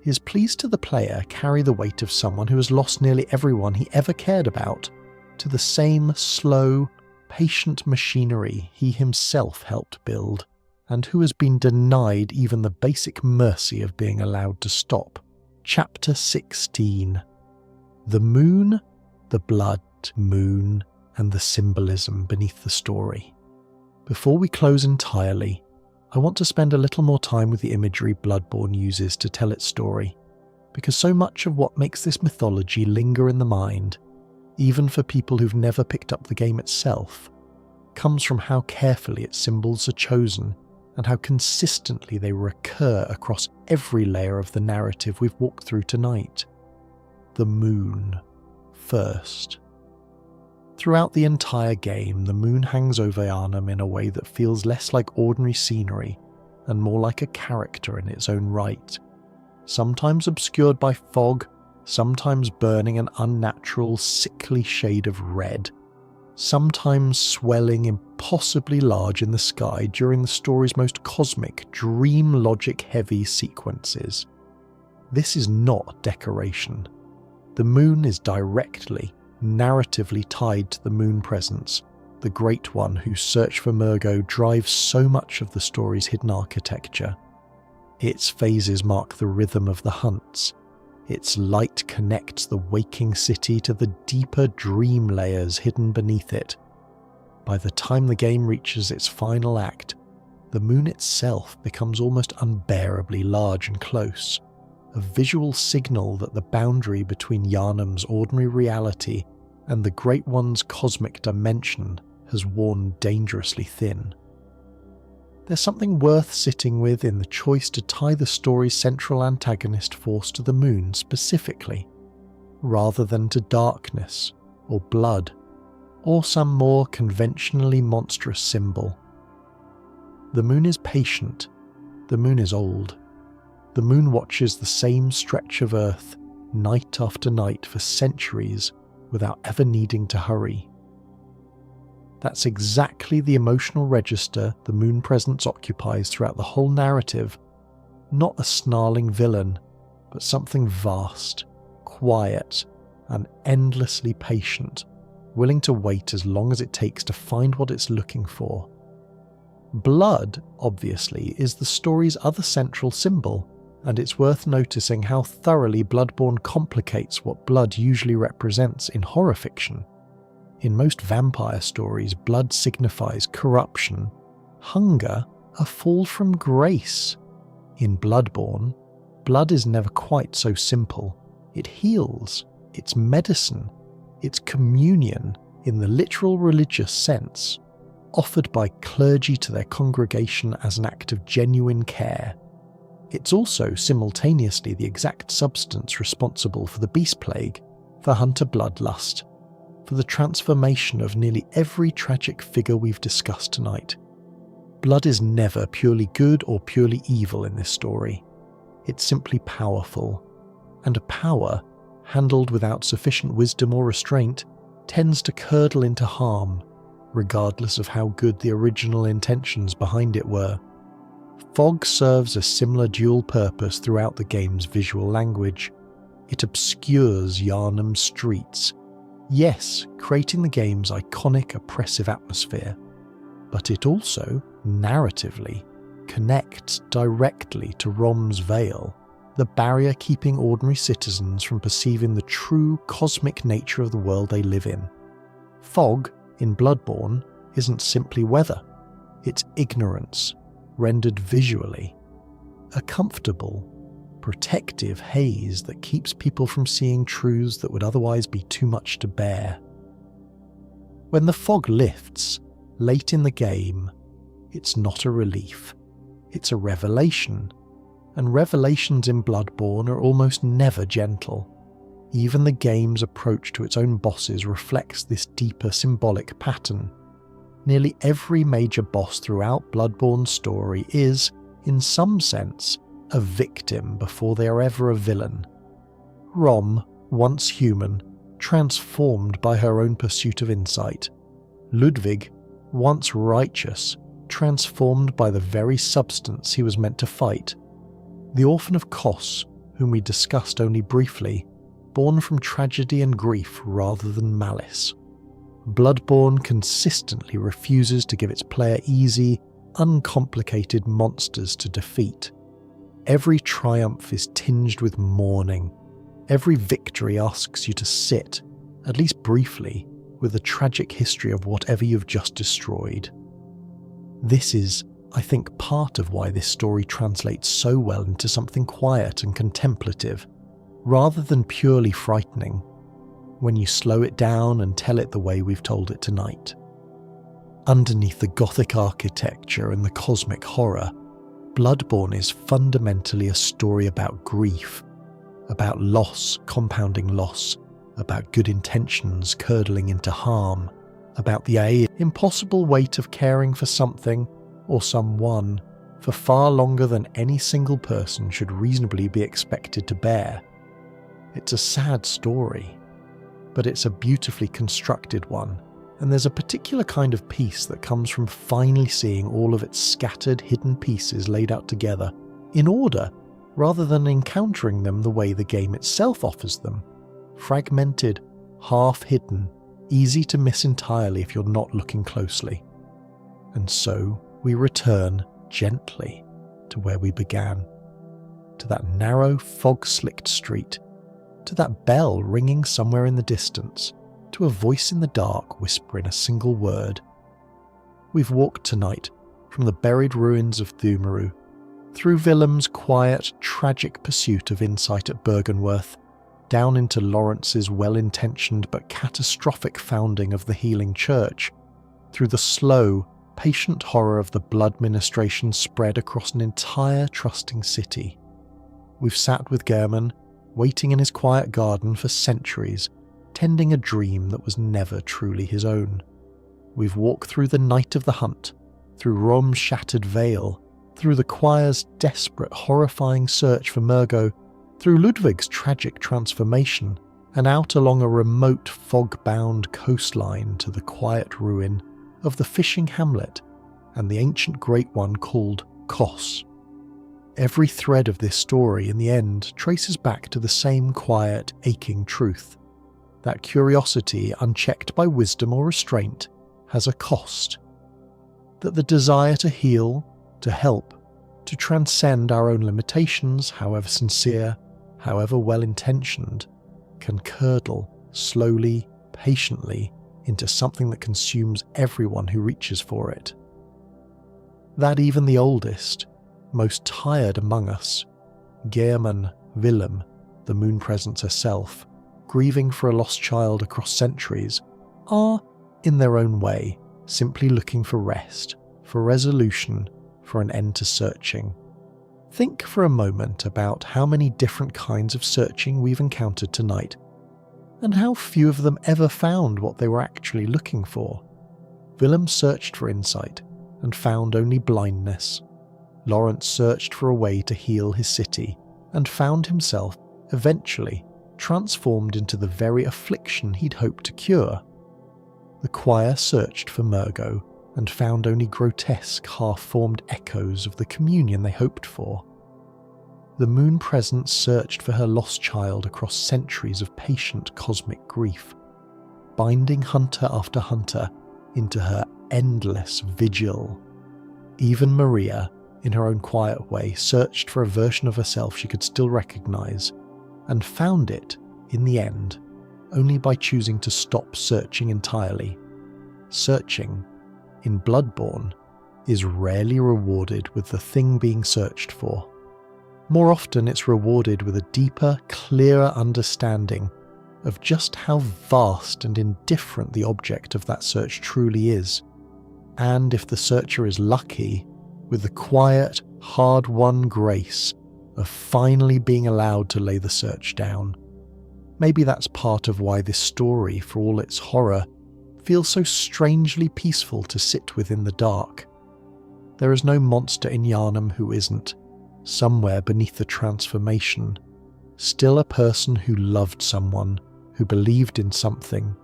His pleas to the player carry the weight of someone who has lost nearly everyone he ever cared about to the same slow, patient machinery he himself helped build, and who has been denied even the basic mercy of being allowed to stop. Chapter 16. The moon, the blood moon, and the symbolism beneath the story. Before we close entirely, I want to spend a little more time with the imagery Bloodborne uses to tell its story, because so much of what makes this mythology linger in the mind, even for people who've never picked up the game itself, comes from how carefully its symbols are chosen and how consistently they recur across every layer of the narrative we've walked through tonight. The moon, first. Throughout the entire game, the moon hangs over Yharnam in a way that feels less like ordinary scenery and more like a character in its own right, sometimes obscured by fog, sometimes burning an unnatural, sickly shade of red, sometimes swelling impossibly large in the sky during the story's most cosmic, dream logic-heavy sequences. This is not decoration. The moon is directly, narratively tied to the moon presence, the Great One whose search for Mergo drives so much of the story's hidden architecture. Its phases mark the rhythm of the hunts. Its light connects the waking city to the deeper dream layers hidden beneath it. By the time the game reaches its final act, the moon itself becomes almost unbearably large and close, a visual signal that the boundary between Yharnam's ordinary reality and the Great One's cosmic dimension has worn dangerously thin. There's something worth sitting with in the choice to tie the story's central antagonist force to the moon specifically, rather than to darkness or blood, or some more conventionally monstrous symbol. The moon is patient, the moon is old. The moon watches the same stretch of Earth night after night for centuries without ever needing to hurry. That's exactly the emotional register the moon presence occupies throughout the whole narrative. Not a snarling villain, but something vast, quiet, and endlessly patient, willing to wait as long as it takes to find what it's looking for. Blood, obviously, is the story's other central symbol, and it's worth noticing how thoroughly Bloodborne complicates what blood usually represents in horror fiction. In most vampire stories, blood signifies corruption, hunger, a fall from grace. In Bloodborne, blood is never quite so simple. It heals, it's medicine, it's communion in the literal religious sense, offered by clergy to their congregation as an act of genuine care. It's also simultaneously the exact substance responsible for the beast plague, for hunter bloodlust, for the transformation of nearly every tragic figure we've discussed tonight. Blood is never purely good or purely evil in this story. It's simply powerful, and a power, handled without sufficient wisdom or restraint, tends to curdle into harm, regardless of how good the original intentions behind it were. Fog serves a similar dual purpose throughout the game's visual language. It obscures Yharnam's streets, yes, creating the game's iconic oppressive atmosphere, but it also, narratively, connects directly to Rom's Veil, the barrier keeping ordinary citizens from perceiving the true cosmic nature of the world they live in. Fog, in Bloodborne, isn't simply weather, it's ignorance, rendered visually. A comfortable, protective haze that keeps people from seeing truths that would otherwise be too much to bear. When the fog lifts, late in the game, it's not a relief, it's a revelation, and revelations in Bloodborne are almost never gentle. Even the game's approach to its own bosses reflects this deeper symbolic pattern. Nearly every major boss throughout Bloodborne's story is, in some sense, a victim before they are ever a villain. Rom, once human, transformed by her own pursuit of insight. Ludwig, once righteous, transformed by the very substance he was meant to fight. The orphan of Kos, whom we discussed only briefly, born from tragedy and grief rather than malice. Bloodborne consistently refuses to give its player easy, uncomplicated monsters to defeat. Every triumph is tinged with mourning. Every victory asks you to sit, at least briefly, with the tragic history of whatever you've just destroyed. This is, I think, part of why this story translates so well into something quiet and contemplative, rather than purely frightening, when you slow it down and tell it the way we've told it tonight. Underneath the Gothic architecture and the cosmic horror, Bloodborne is fundamentally a story about grief, about loss compounding loss, about good intentions curdling into harm, about the impossible weight of caring for something or someone for far longer than any single person should reasonably be expected to bear. It's a sad story, but it's a beautifully constructed one, and there's a particular kind of peace that comes from finally seeing all of its scattered, hidden pieces laid out together, in order, rather than encountering them the way the game itself offers them. Fragmented, half-hidden, easy to miss entirely if you're not looking closely. And so we return, gently, to where we began. To that narrow, fog-slicked street, to that bell ringing somewhere in the distance, to a voice in the dark whispering a single word. We've walked tonight from the buried ruins of Pthumerian, through Willem's quiet, tragic pursuit of insight at Byrgenwerth, down into Lawrence's well-intentioned but catastrophic founding of the Healing Church, through the slow, patient horror of the blood ministration spread across an entire trusting city. We've sat with Gehrman, waiting in his quiet garden for centuries, tending a dream that was never truly his own. We've walked through the night of the hunt, through Rom's shattered veil, through the choir's desperate, horrifying search for Mergo, through Ludwig's tragic transformation, and out along a remote, fog-bound coastline to the quiet ruin of the fishing hamlet and the ancient great one called Kos. Every thread of this story in the end traces back to the same quiet, aching truth, that curiosity unchecked by wisdom or restraint has a cost, that the desire to heal, to help, to transcend our own limitations, however sincere, however well-intentioned, can curdle slowly, patiently into something that consumes everyone who reaches for it. That even the oldest, most tired among us, Gehrman, Willem, the moon presence herself, grieving for a lost child across centuries, are, in their own way, simply looking for rest, for resolution, for an end to searching. Think for a moment about how many different kinds of searching we've encountered tonight, and how few of them ever found what they were actually looking for. Willem searched for insight, and found only blindness. Lawrence searched for a way to heal his city, and found himself, eventually, transformed into the very affliction he'd hoped to cure. The choir searched for Mergo, and found only grotesque, half-formed echoes of the communion they hoped for. The moon presence searched for her lost child across centuries of patient cosmic grief, binding hunter after hunter into her endless vigil. Even Maria, in her own quiet way, searched for a version of herself she could still recognize, and found it, in the end, only by choosing to stop searching entirely. Searching, in Bloodborne, is rarely rewarded with the thing being searched for. More often it's rewarded with a deeper, clearer understanding of just how vast and indifferent the object of that search truly is, and if the searcher is lucky, with the quiet, hard-won grace of finally being allowed to lay the search down. Maybe that's part of why this story, for all its horror, feels so strangely peaceful to sit with in the dark. There is no monster in Yharnam who isn't, somewhere beneath the transformation, still a person who loved someone, who believed in something,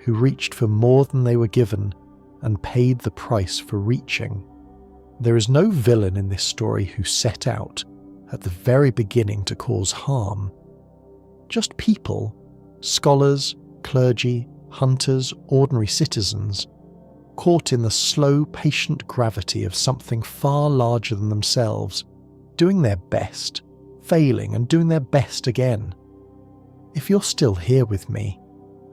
who reached for more than they were given, and paid the price for reaching. There is no villain in this story who set out, at the very beginning, to cause harm. Just people, scholars, clergy, hunters, ordinary citizens, caught in the slow, patient gravity of something far larger than themselves, doing their best, failing and doing their best again. If you're still here with me,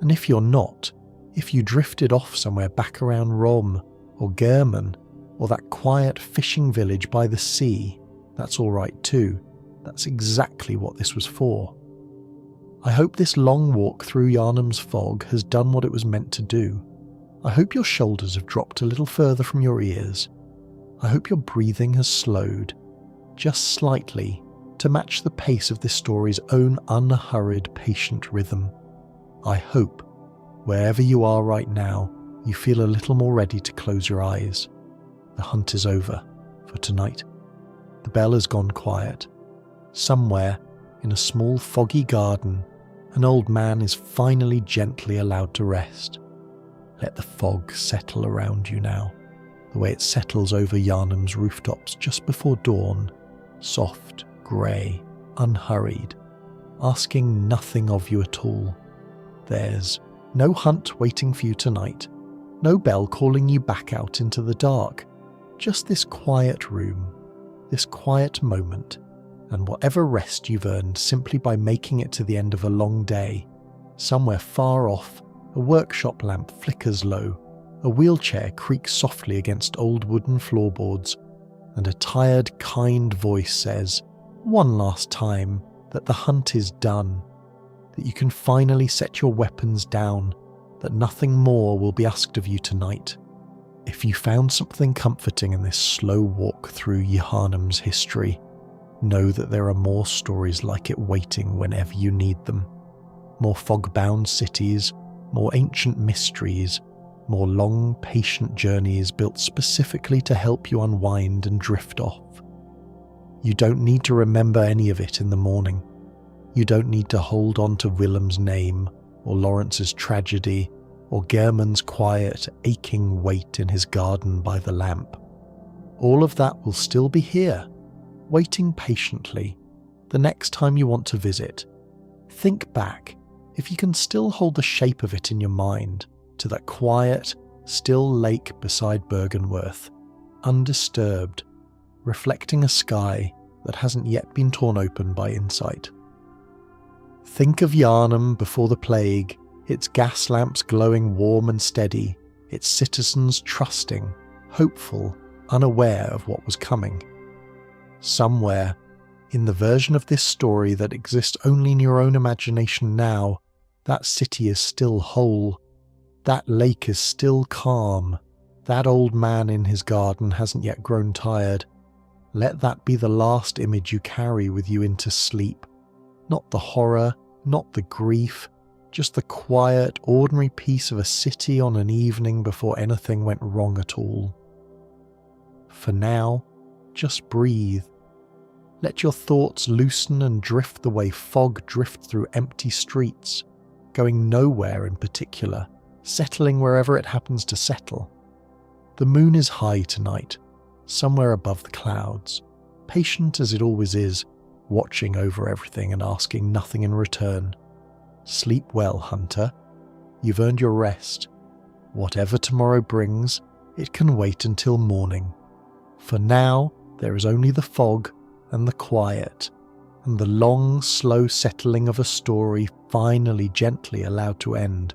and if you're not, if you drifted off somewhere back around Rom, or Gehrman, or that quiet fishing village by the sea, that's all right too. That's exactly what this was for. I hope this long walk through Yharnam's fog has done what it was meant to do. I hope your shoulders have dropped a little further from your ears. I hope your breathing has slowed, just slightly, to match the pace of this story's own unhurried, patient rhythm. I hope, wherever you are right now, you feel a little more ready to close your eyes. The hunt is over, for tonight. The bell has gone quiet. Somewhere, in a small foggy garden, an old man is finally gently allowed to rest. Let the fog settle around you now, the way it settles over Yharnam's rooftops just before dawn, soft, grey, unhurried, asking nothing of you at all. There's no hunt waiting for you tonight, no bell calling you back out into the dark, just this quiet room, this quiet moment, and whatever rest you've earned simply by making it to the end of a long day. Somewhere far off, a workshop lamp flickers low, a wheelchair creaks softly against old wooden floorboards, and a tired, kind voice says, one last time, that the hunt is done. that you can finally set your weapons down, that nothing more will be asked of you tonight. If you found something comforting in this slow walk through Yharnam's history, know that there are more stories like it waiting whenever you need them. More fog-bound cities, more ancient mysteries, more long, patient journeys built specifically to help you unwind and drift off. You don't need to remember any of it in the morning. You don't need to hold on to Willem's name, or Lawrence's tragedy, or Gehrman's quiet, aching wait in his garden by the lamp. All of that will still be here, waiting patiently, the next time you want to visit. Think back, if you can still hold the shape of it in your mind, to that quiet, still lake beside Byrgenwerth, undisturbed, reflecting a sky that hasn't yet been torn open by insight. Think of Yharnam before the plague, its gas lamps glowing warm and steady, its citizens trusting, hopeful, unaware of what was coming. Somewhere, in the version of this story that exists only in your own imagination now, that city is still whole, that lake is still calm, that old man in his garden hasn't yet grown tired. Let that be the last image you carry with you into sleep. Not the horror, not the grief, just the quiet, ordinary peace of a city on an evening before anything went wrong at all. For now, just breathe. Let your thoughts loosen and drift the way fog drifts through empty streets, going nowhere in particular, settling wherever it happens to settle. The moon is high tonight, somewhere above the clouds, patient as it always is, watching over everything and asking nothing in return. Sleep well, hunter. You've earned your rest. Whatever tomorrow brings, it can wait until morning. For now, there is only the fog and the quiet, and the long, slow settling of a story finally gently allowed to end,